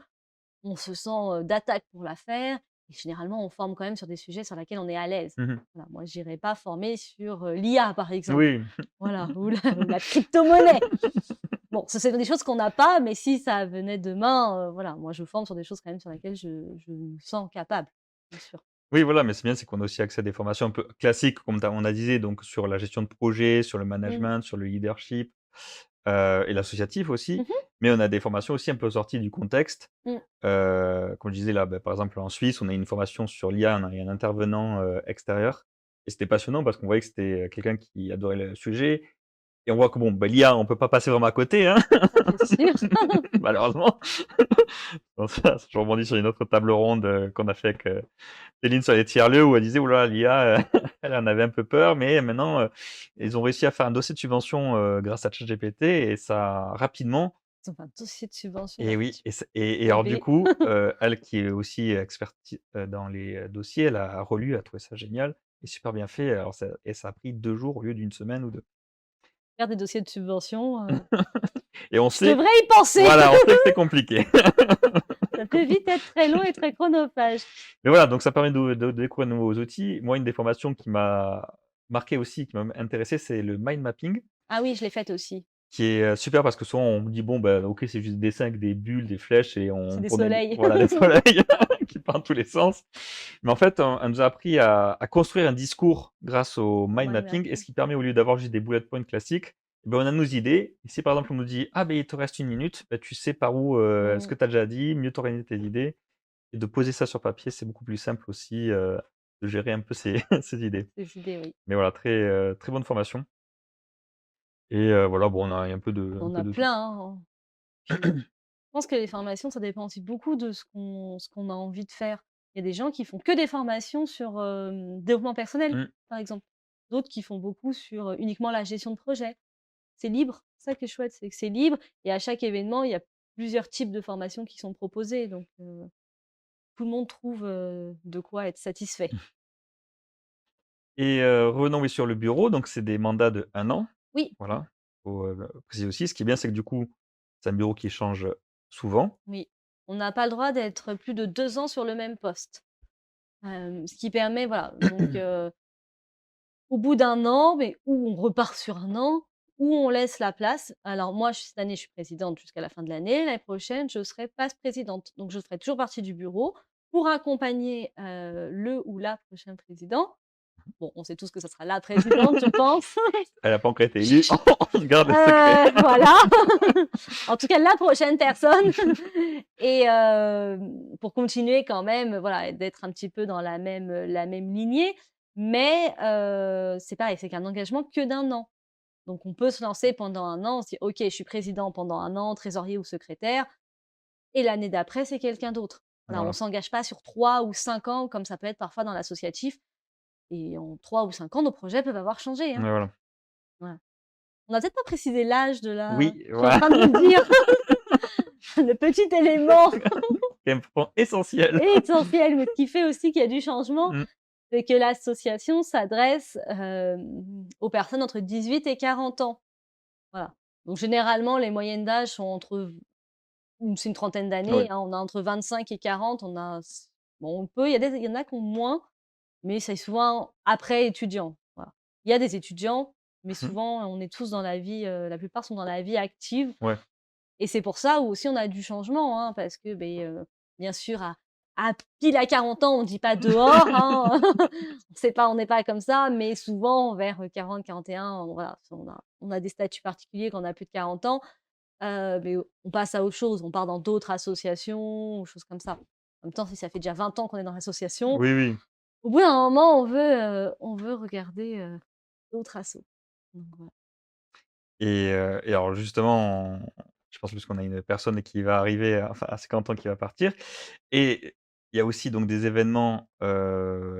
S2: on se sent, d'attaque pour la faire et généralement, on forme quand même sur des sujets sur lesquels on est à l'aise.
S1: Mmh.
S2: Voilà, moi, j'irai pas former sur, l'IA, par exemple.
S1: Oui.
S2: Voilà, ou la crypto-monnaie. Bon, ça, c'est des choses qu'on n'a pas, mais si ça venait demain, voilà, moi, je forme sur des choses quand même sur lesquelles je me sens capable, bien sûr.
S1: Oui, voilà, mais c'est bien, c'est qu'on a aussi accès à des formations un peu classiques, comme on a disait, donc sur la gestion de projet, sur le
S2: Mmh.
S1: management, sur le leadership, et l'associatif aussi.
S2: Mmh mh.
S1: Mais on a des formations aussi un peu sorties du contexte.
S2: Mmh.
S1: Comme je disais là, par exemple en Suisse, on a une formation sur l'IA, on a eu un intervenant, extérieur et c'était passionnant parce qu'on voyait que c'était, quelqu'un qui adorait le sujet et on voit que bon, l'IA, on peut pas passer vraiment à côté, hein,
S2: Ça, c'est sûr.
S1: malheureusement. Bon ça, je rebondis sur une autre table ronde, qu'on a fait avec, Céline sur les tiers-lieux où elle disait: «Ouh là, l'IA, elle en avait un peu peur, mais maintenant, ils ont réussi à faire un dossier de subvention, grâce à ChatGPT et ça rapidement».
S2: Ils ont fait un dossier de subvention
S1: Et oui
S2: gratuit.
S1: et alors du
S2: Bébé.
S1: coup, elle qui est aussi experti dans les, dossiers, elle a relu, elle a trouvé ça génial et super bien fait. Alors ça a pris 2 jours au lieu d'une semaine ou 2.
S2: Faire des dossiers de subvention,
S1: Et on
S2: je
S1: sait
S2: devrais y penser!
S1: voilà, on sait que c'est compliqué.
S2: Ça peut vite être très long et très chronophage.
S1: Mais voilà, donc ça permet de découvrir de nouveaux outils. Moi, une des formations qui m'a marqué aussi, qui m'a intéressé, c'est le mind mapping.
S2: Ah oui, je l'ai faite aussi.
S1: Qui est, super parce que souvent on me dit: «Bon, bah, OK, c'est juste des dessins avec des bulles, des flèches et
S2: C'est
S1: on
S2: des
S1: tourne des
S2: soleils.
S1: voilà, des soleils qui partent dans tous les sens». Mais en fait, elle nous a appris à construire un discours grâce au mind
S2: Mind
S1: mapping et ce
S2: mapping.
S1: qui permet au lieu d'avoir juste des bullet points classiques, eh ben, on a nos idées et si par exemple on nous dit: «Ah, beh, il te reste 1 minute», bah, tu sais par où, ce
S2: Mmh.
S1: que tu as déjà dit, mieux t'organiser tes idées et de poser ça sur papier, c'est beaucoup plus simple aussi, de gérer un peu ses ses idées.
S2: Des idées, oui.
S1: Mais voilà, très bonne formation et voilà, bon, on a un
S2: On
S1: peu
S2: a
S1: de tout.
S2: plein, hein. Puis je pense que les formations, ça dépend aussi beaucoup de ce qu'on a envie de faire Il y a des gens qui font que des formations sur, développement personnel,
S1: Mmh.
S2: par exemple. D'autres qui font beaucoup sur, uniquement la gestion de projet. C'est libre, c'est ça qui est chouette, c'est que c'est libre et à chaque événement, il y a plusieurs types de formations qui sont proposées donc tout le monde trouve, de quoi être satisfait.
S1: Et revenons, oui, sur le bureau, donc c'est des mandats de 1 an.
S2: Oui,
S1: Voilà, faut, préciser aussi. Ce qui est bien, c'est que du coup, c'est un bureau qui change souvent.
S2: oui. On n'a pas le droit d'être plus de 2 ans sur le même poste. Ce qui permet voilà, donc au bout d'un an, mais ou on repart sur un an, ou on laisse la place. Alors moi, cette année, je suis présidente jusqu'à la fin de l'année. L'année prochaine, je serai passe présidente. Donc je ferai toujours partie du bureau pour accompagner, le ou la prochain président. Bon, on sait tous que ça sera la présidente, je pense.
S1: Elle a pas encore été élue, on garde le secret.
S2: Voilà. En tout cas, la prochaine personne et pour continuer quand même, voilà, d'être un petit peu dans la même lignée. Mais c'est pareil, c'est qu'un engagement que d'un an. Donc on peut se lancer pendant un an, on se dit: «OK, je suis président pendant un an, trésorier ou secrétaire» et l'année d'après, c'est quelqu'un d'autre. Voilà, on
S1: Voilà,
S2: s'engage pas sur 3 ou 5 ans comme ça peut être parfois dans l'associatif et en 3 ou 5 ans, nos projets peuvent avoir changé,
S1: ouais,
S2: hein.
S1: voilà.
S2: Voilà. On n'a peut-être pas précisé l'âge de la
S1: Oui,
S2: je suis en
S1: voilà,
S2: train de vous le dire, le petit élément
S1: c'est un point essentiel.
S2: essentiel, mais qui fait aussi qu'il y a du changement,
S1: Mmh.
S2: c'est que l'association s'adresse, aux personnes entre 18 et 40 ans. Voilà. Donc généralement, les moyennes d'âge sont entre c'est une trentaine d'années,
S1: Oui.
S2: hein, on a entre 25 et 40, on a bon, on peut il y en a qui ont moins, mais c'est souvent après étudiant, voilà. Il y a des étudiants, mais
S1: Mmh.
S2: souvent on est tous dans la vie, la plupart sont dans la vie active.
S1: Ouais.
S2: Et c'est pour ça où aussi on a du changement, hein, parce que, beh, bien sûr à pile à 40 ans, on dit pas dehors, hein, c'est pas on n'est pas comme ça, mais souvent vers, 40-41, voilà, on a des statuts particuliers quand on a plus de 40 ans, mais on passe à autre chose, on part dans d'autres associations ou choses comme ça. En même temps, si ça fait déjà 20 ans qu'on est dans l'association,
S1: Oui, oui.
S2: au bout d'un moment, on veut regarder, d'autres assos. Donc voilà.
S1: Et alors justement, je pense puisqu'on a une personne qui va arriver, enfin à 50 ans qui va partir et il y a aussi donc des événements,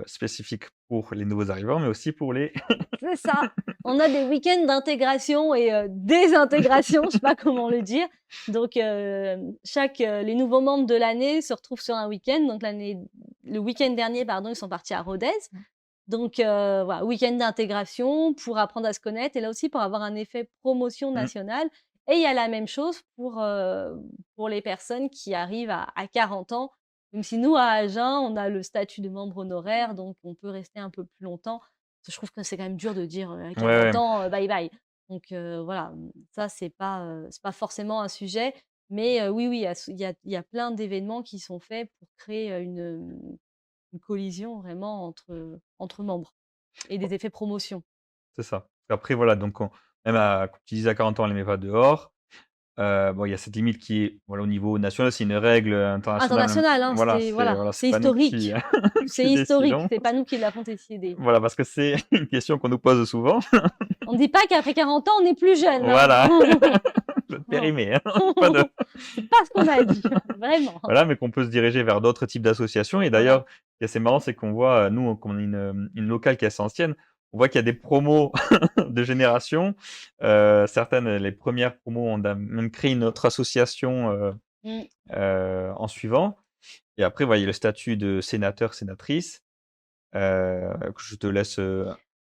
S1: spécifiques pour les nouveaux arrivants, mais aussi pour les
S2: C'est ça. On a des week-ends d'intégration et désintégration, je sais pas comment le dire. Donc les nouveaux membres de l'année se retrouvent sur un week-end. Donc le week-end dernier, pardon, ils sont partis à Rodez. Donc voilà, week-end d'intégration pour apprendre à se connaître et là aussi pour avoir un effet promotion
S1: mmh,
S2: nationale. Et il y a la même chose pour les personnes qui arrivent à 40 ans. Même si nous, à Agen, on a le statut de membre honoraire, donc on peut rester un peu plus longtemps. Parce que je trouve que c'est quand même dur de dire, à
S1: ouais,
S2: 40
S1: ouais,
S2: ans, bye bye. Donc voilà, ça c'est pas forcément un sujet. Mais oui, oui, il y a plein d'événements qui sont faits pour créer, une collision vraiment entre membres et des effets promotion.
S1: c'est ça. Après voilà, donc on même à comme tu disais à 40 ans, on les met pas dehors. Bon, il y a cette limite qui est, voilà, au niveau national, c'est une règle, internationale,
S2: International, hein,
S1: voilà,
S2: c'est
S1: c'est
S2: voilà,
S1: voilà, c'est
S2: c'est
S1: pas nous qui
S2: historique. C'est
S1: qui
S2: historique,
S1: décidons.
S2: c'est pas nous qui l'avons décidé.
S1: Voilà, parce que c'est une question qu'on nous pose souvent.
S2: On ne dit pas qu'après 40 ans, on n'est plus jeune, hein.
S1: Voilà, notre
S2: Non.
S1: périmé, hein, pas de
S2: C'est pas ce qu'on a dit, vraiment.
S1: voilà, mais qu'on peut se diriger vers d'autres types d'associations et
S2: Voilà.
S1: d'ailleurs, ce qui est assez marrant, c'est qu'on voit, nous, comme on est une locale qui est assez ancienne, on voit qu'il y a des promos de génération. Certaines, les premières promos, on a même créé une autre association,
S2: Mmh.
S1: en suivant et après, voilà, il y a le statut de sénateur, sénatrice, que je te laisse,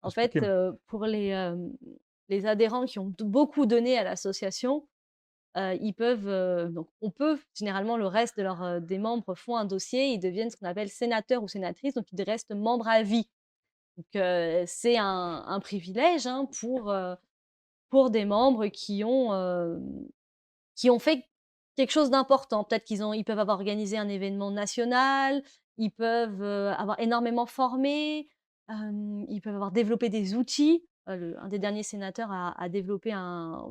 S2: En fait,
S1: expliquer.
S2: pour les adhérents qui ont beaucoup donné à l'association, ils peuvent, donc on peut généralement le reste de des membres font un dossier, ils deviennent ce qu'on appelle sénateur ou sénatrice, donc ils restent membres à vie. Donc c'est un privilège, hein, pour des membres qui ont fait quelque chose d'important. Peut-être ils peuvent avoir organisé un événement national, ils peuvent, avoir énormément formé, ils peuvent avoir développé des outils. Un des derniers sénateurs a développé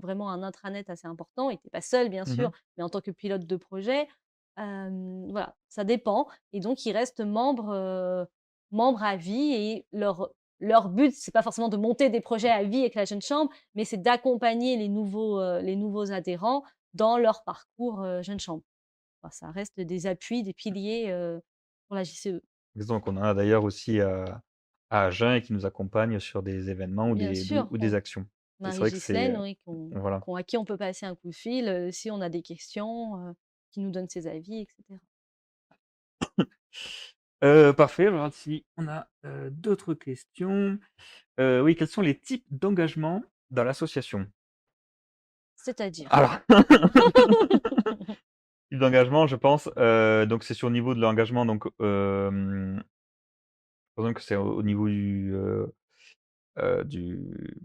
S2: vraiment un intranet assez important. Il était pas seul bien
S1: Mmh
S2: sûr,
S1: mh.
S2: mais en tant que pilote de projet. Voilà, ça dépend et donc ils restent membres à vie et leur but, c'est pas forcément de monter des projets à vie avec la jeune chambre, mais c'est d'accompagner les nouveaux adhérents dans leur parcours, jeune chambre. Enfin, ça reste des appuis, des piliers, pour la JCE.
S1: Donc on en a d'ailleurs aussi à Agen et qui nous accompagnent sur des événements
S2: Bien sûr,
S1: ou des actions. Et c'est vrai que c'est,
S2: Marie-Ghislaine, oui,
S1: voilà.
S2: à qui on peut passer un coup de fil, si on a des questions, qui nous donne ses avis et cetera.
S1: Parfait, je regarde si on a, d'autres questions. Oui, quels sont les types d'engagement dans l'association?
S2: C'est-à-dire?
S1: Alors, type d'engagement, je pense, donc c'est sur le niveau de l'engagement donc, par exemple que c'est au niveau du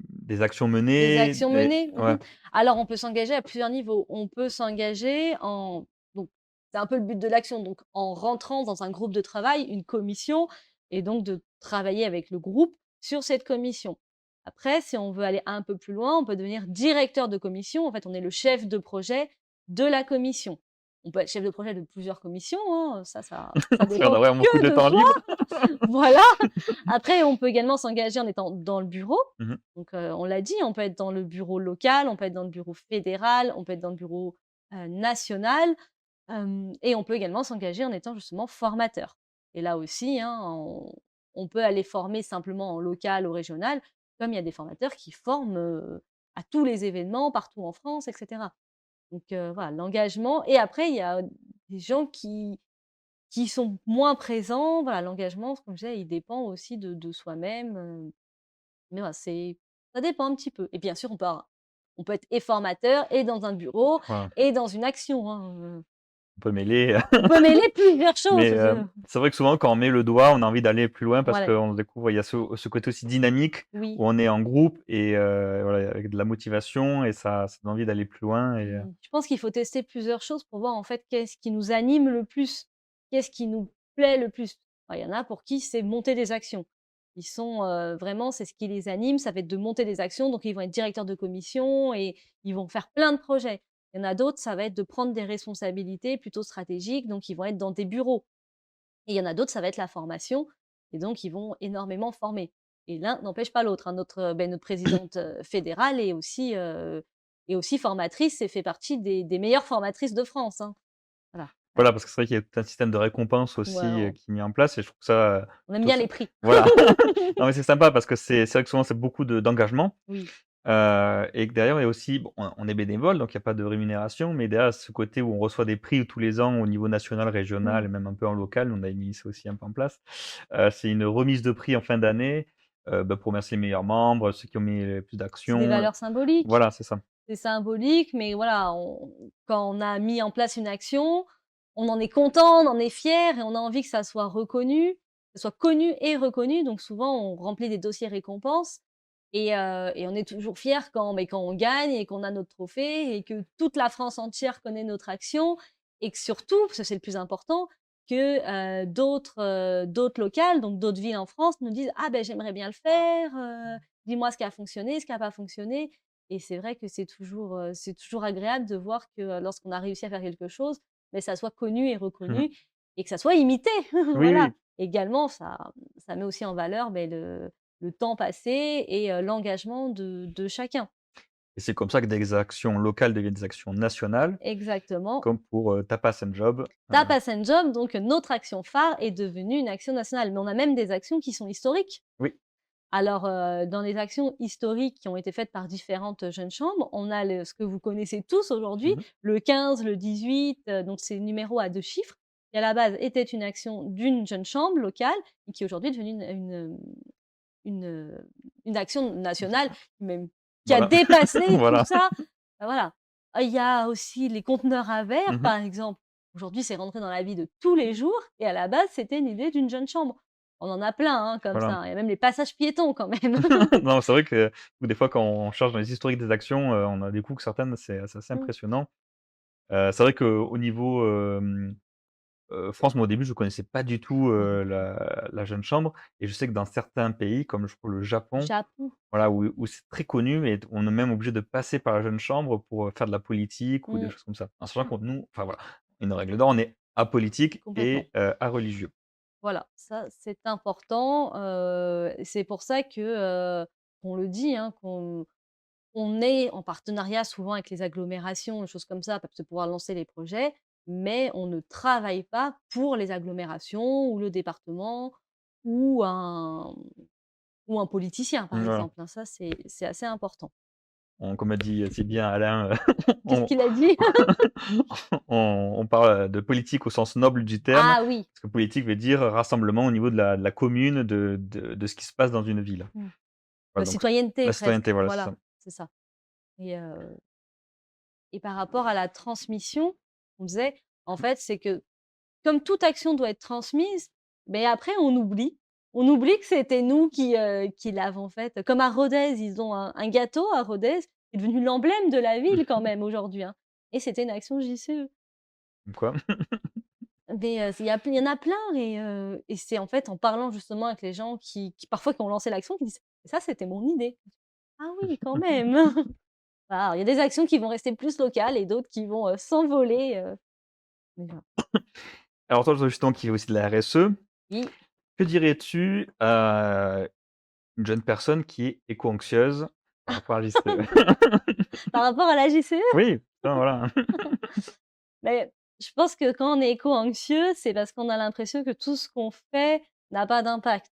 S1: des actions
S2: Des
S1: menées,
S2: actions
S1: des
S2: menées?
S1: ouais,
S2: Alors on peut s'engager à plusieurs niveaux. On peut s'engager donc c'est un peu le but de l'action, donc en rentrant dans un groupe de travail, une commission et donc de travailler avec le groupe sur cette commission. Après, si on veut aller un peu plus loin, on peut devenir directeur de commission. En fait, on est le chef de projet de la commission. On peut être chef de projet de plusieurs commissions, hein, ça
S1: si on a
S2: dépend
S1: vraiment beaucoup
S2: que
S1: de
S2: de
S1: temps
S2: soi.
S1: libre.
S2: Voilà. Après, on peut également s'engager en étant dans le bureau.
S1: Mmh mh.
S2: Donc, on l'a dit, on peut être dans le bureau local, on peut être dans le bureau fédéral, on peut être dans le bureau, national, et on peut également s'engager en étant justement formateur. Et là aussi, hein, on peut aller former simplement en local ou régional, comme il y a des formateurs qui forment, à tous les événements partout en France et cetera. Donc, voilà, l'engagement et après il y a des gens qui sont moins présents. Voilà, l'engagement, comme je disais, il dépend aussi de soi-même, mais voilà, ça dépend un petit peu et bien sûr, on peut être et formateur et dans un bureau
S1: Voilà,
S2: et dans une action, hein,
S1: on peut mêler,
S2: on peut mêler plusieurs choses,
S1: mais c'est vrai que souvent quand on met le doigt, on a envie d'aller plus loin parce
S2: voilà,
S1: qu'on découvre il y a ce côté aussi dynamique
S2: oui.
S1: où on est en groupe et voilà, avec de la motivation et ça donne envie d'aller plus loin et
S2: Je pense qu'il faut tester plusieurs choses pour voir, en fait, qu'est-ce qui nous anime le plus? Qu'est-ce qui nous plaît le plus? Alors, il y en a pour qui c'est monter des actions. Ils sont, vraiment c'est ce qui les anime, ça va être de monter des actions, donc ils vont être directeurs de commission et ils vont faire plein de projets. Il y en a d'autres, ça va être de prendre des responsabilités plutôt stratégiques, donc ils vont être dans des bureaux et il y en a d'autres, ça va être la formation et donc ils vont énormément former et l'un n'empêche pas l'autre, hein. Notre présidente, fédérale est aussi formatrice et fait partie des meilleures formatrices de France, hein. Voilà,
S1: voilà, parce que c'est vrai qu'il y a tout un système de récompense
S2: ouais,
S1: aussi, qui est mis en place et je trouve ça,
S2: on aime
S1: plutôt
S2: bien
S1: sy
S2: les prix.
S1: voilà. Non mais c'est sympa parce que c'est vrai que souvent c'est beaucoup d'engagement.
S2: Oui.
S1: Et que derrière, il y a aussi bon, on est bénévole, donc il y a pas de rémunération, mais derrière ce côté où on reçoit des prix tous les ans au niveau national, régional
S2: Mmh.
S1: et même un peu en local, on a mis ça aussi un peu en place. C'est une remise de prix en fin d'année, pour remercier les meilleurs membres, ceux qui ont mis le plus
S2: C'est des
S1: d'actions,
S2: valeurs symboliques.
S1: voilà, c'est ça.
S2: C'est symbolique, mais voilà, quand on a mis en place une action, on en est content, on en est fier et on a envie que ça soit reconnu, que ça soit connu et reconnu. Donc souvent, on remplit des dossiers récompenses et on est toujours fier quand on gagne et qu'on a notre trophée et que toute la France entière connaît notre action et que surtout, parce que c'est le plus important, que d'autres locales, donc d'autres villes en France, nous disent: «Ah ben j'aimerais bien le faire, dis-moi ce qui a fonctionné, ce qui a pas fonctionné». Et c'est vrai que c'est toujours agréable de voir que, lorsqu'on a réussi à faire quelque chose, mais ça soit connu et
S1: Mmh.
S2: reconnu et que ça soit imité.
S1: Oui,
S2: Voilà.
S1: oui,
S2: Également, ça met aussi en valeur, beh, le temps passé et l'engagement de chacun.
S1: et c'est comme ça que des actions locales deviennent des actions nationales,
S2: Exactement.
S1: comme pour, Tapas and Job,
S2: Tapas and Jump, donc notre action phare est devenue une action nationale, mais on a même des actions qui sont historiques.
S1: oui.
S2: Alors, dans les actions historiques qui ont été faites par différentes, jeunes chambres, on a ce que vous connaissez tous aujourd'hui,
S1: Mmh.
S2: le 15, le 18, donc c'est numéro à 2 chiffres, qui à la base était une action d'une jeune chambre locale et qui aujourd'hui est devenue une, une action nationale, même qui a
S1: Voilà.
S2: dépassé tout
S1: Voilà.
S2: ça. Voilà. Il y a aussi les conteneurs à verre,
S1: Mmh.
S2: par exemple. Aujourd'hui, c'est rentré dans la vie de tous les jours et à la base, c'était une idée d'une jeune chambre. On en a plein, hein, comme
S1: Voilà.
S2: ça. Il y a même les passages piétons quand même.
S1: Non, c'est vrai que des fois, quand on cherche dans les historiques des actions, on a des coups que certaines, c'est assez
S2: Mmh.
S1: impressionnant. C'est vrai qu'au niveau, France, moi, au début, je connaissais pas du tout,
S2: Moi non plus.
S1: la jeune chambre et je sais que dans certains pays, comme je crois le Japon,
S2: Japon.
S1: voilà, où c'est très connu et on est même obligé de passer par la jeune chambre pour, faire de la politique ou des
S2: Mmh.
S1: choses comme ça. En
S2: Bien
S1: sachant
S2: sûr,
S1: que nous, enfin voilà, une règle d'or, on est apolitique
S2: complètement.
S1: et areligieux.
S2: Voilà, ça, c'est important, c'est pour ça que, qu'on le dit, hein, qu'on est en partenariat souvent avec les agglomérations, des choses comme ça, pour pouvoir lancer les projets. mais on ne travaille pas pour les agglomérations ou le département ou un politicien, par
S1: Voilà.
S2: exemple, hein. Ça, c'est assez important.
S1: Comme a dit si bien Alain,
S2: Qu'est-ce
S1: on
S2: qu'il a dit?
S1: on parle de politique au sens noble du terme,
S2: Ah oui!
S1: parce que politique veut dire rassemblement au niveau de la commune, de ce qui se passe dans une ville.
S2: Mmh.
S1: Voilà, donc
S2: Citoyenneté
S1: la
S2: presque,
S1: citoyenneté, voilà, c'est
S2: voilà,
S1: ça.
S2: c'est ça. Et par rapport à la transmission, on disait, en fait, c'est que comme toute action doit être transmise, mais après on oublie. On oublie que c'était nous qui l'avons faite. Comme à Rodez, ils ont un gâteau à Rodez, qui est devenu l'emblème de la ville quand même aujourd'hui, hein, et c'était une action JCE.
S1: Comme quoi.
S2: Mais il y en a plein et c'est en fait en parlant justement avec les gens qui parfois qui ont lancé l'action qui disent: «Ça, c'était mon idée». «Ah oui, quand même!» Voilà, il y a des actions qui vont rester plus locales et d'autres qui vont, s'envoler, mais voilà.
S1: Alors toi, justement, qui est aussi de la RSE,
S2: Oui.
S1: que dirais-tu à une jeune personne qui est éco-anxieuse par rapport à l'ICE?
S2: Par rapport à la JCE?
S1: Oui, enfin, voilà.
S2: Mais je pense que quand on est éco-anxieux, c'est parce qu'on a l'impression que tout ce qu'on fait n'a pas d'impact.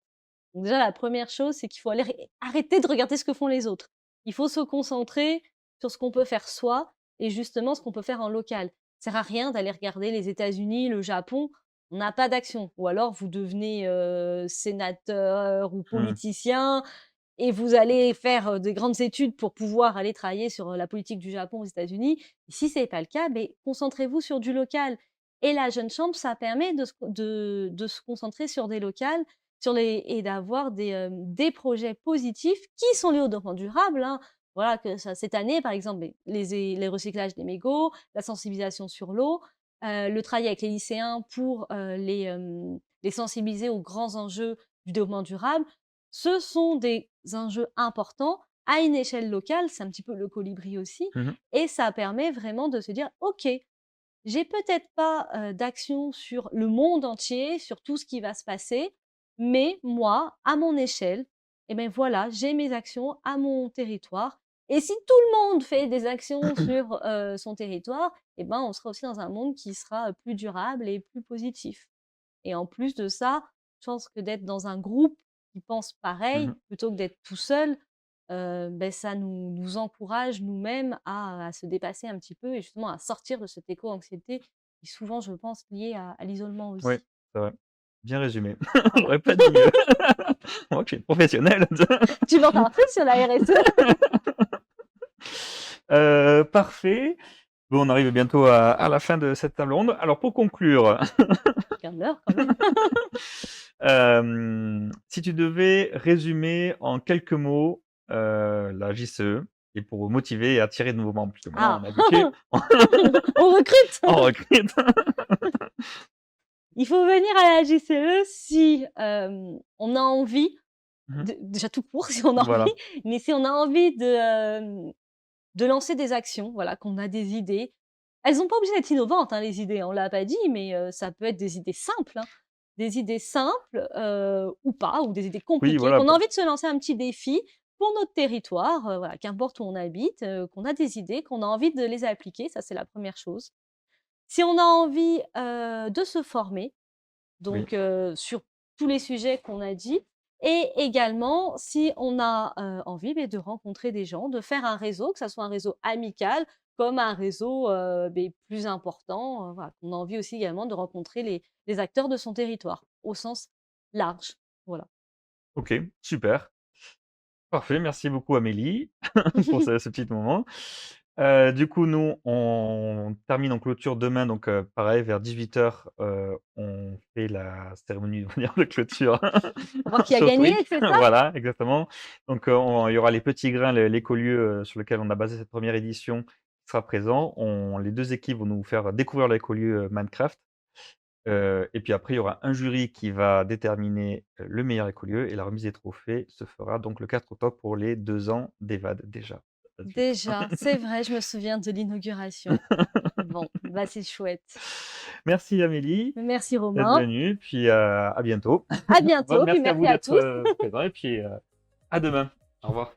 S2: Donc déjà, la première chose, c'est qu'il faut aller arrêter de regarder ce que font les autres. Il faut se concentrer sur ce qu'on peut faire soi et justement ce qu'on peut faire en local. Ça sert à rien d'aller regarder les États-Unis, le Japon, on n'a pas d'action. Ou alors vous devenez, sénateur ou
S1: Mmh.
S2: politicien et vous allez faire, des grandes études pour pouvoir aller travailler sur, la politique du Japon aux États-Unis. Si c'est pas le cas, beh, concentrez-vous sur du local et la jeune chambre, ça permet de se concentrer sur des locales, sur les et d'avoir des projets positifs qui sont liés au développement durable, hein. Voilà, que ça cette année, par exemple, beh, les recyclages des mégots, la sensibilisation sur l'eau, le travail avec les lycéens pour, les sensibiliser aux grands enjeux du développement durable. Ce sont des enjeux importants à une échelle locale, c'est un petit peu le colibri aussi
S1: Mmh.
S2: et ça permet vraiment de se dire: «OK, j'ai peut-être pas, d'action sur le monde entier, sur tout ce qui va se passer, mais moi, à mon échelle, et ben, voilà, j'ai mes actions à mon territoire et si tout le monde fait des actions sur, son territoire et ben, on sera aussi dans un monde qui sera, plus durable et plus positif». Et en plus de ça, je pense que d'être dans un groupe qui pense pareil,
S1: Mmh.
S2: plutôt que d'être tout seul, beh, ça nous encourage nous-mêmes à se dépasser un petit peu et justement à sortir de cette éco-anxiété qui est souvent, je pense, liée à l'isolement
S1: Oui,
S2: aussi.
S1: c'est vrai. Bien résumé. J'aurais pas dit mieux. Moi qui suis une professionnelle.
S2: Tu m'en un peu sur la RSE?
S1: Parfait. Bon, on arrive bientôt à la fin de cette table ronde. Alors pour conclure,
S2: Regarde l'heure quand même.
S1: si tu devais résumer en quelques mots, la JCE et pour motiver et attirer de nouveaux membres, puisque maintenant
S2: Ah!
S1: on est habitué,
S2: On recrute!
S1: on recrute.
S2: Il faut venir à la JCE si, on a envie
S1: Mmh.
S2: déjà tout court si on a
S1: Voilà.
S2: envie, mais si on a envie de lancer des actions, voilà, qu'on a des idées. Elles ont pas obligé d'être innovantes, hein, les idées, on l'a pas dit, mais ça peut être des idées simples, hein. Des idées simples, ou pas, ou des idées
S1: Oui,
S2: compliquées,
S1: voilà,
S2: qu'on a
S1: bah,
S2: envie de se lancer un petit défi pour notre territoire, voilà, qu'importe où on habite, qu'on a des idées, qu'on a envie de les appliquer, ça c'est la première chose. Si on a envie, de se former,
S1: oui.
S2: donc sur tous les sujets qu'on a dit et également si on a, envie, beh, de rencontrer des gens, de faire un réseau, que ça soit un réseau amical comme un réseau, beh, plus important, voilà. On a envie aussi également de rencontrer les acteurs de son territoire, au sens large, voilà.
S1: OK, super. Parfait, merci beaucoup Amélie pour ce petit moment. Du coup, nous, on termine en clôture demain, donc pareil vers 18:00, on fait la cérémonie, on va dire, de clôture
S2: Pour voir qui a
S1: sur
S2: gagné,
S1: Twitch.
S2: c'est ça?
S1: Voilà, exactement. Donc il y aura les petits grains, l'écolieu, sur lequel on a basé cette première édition qui sera présent. Les 2 équipes vont nous faire découvrir l'écolieu, Minecraft. Et puis après, il y aura un jury qui va déterminer, le meilleur écolieu et la remise des trophées se fera donc le 4 octobre pour les 2 ans d'EVAD déjà. Ça date vite.
S2: Déjà, c'est vrai, je me souviens de l'inauguration. Bon, bah, c'est chouette.
S1: Merci Amélie
S2: Merci
S1: d'être
S2: Romain,
S1: venue, puis, à bientôt.
S2: à
S1: Bah,
S2: bientôt, puis
S1: merci à
S2: merci
S1: vous
S2: à
S1: d'être,
S2: tous.
S1: présents et puis, à demain. Au revoir.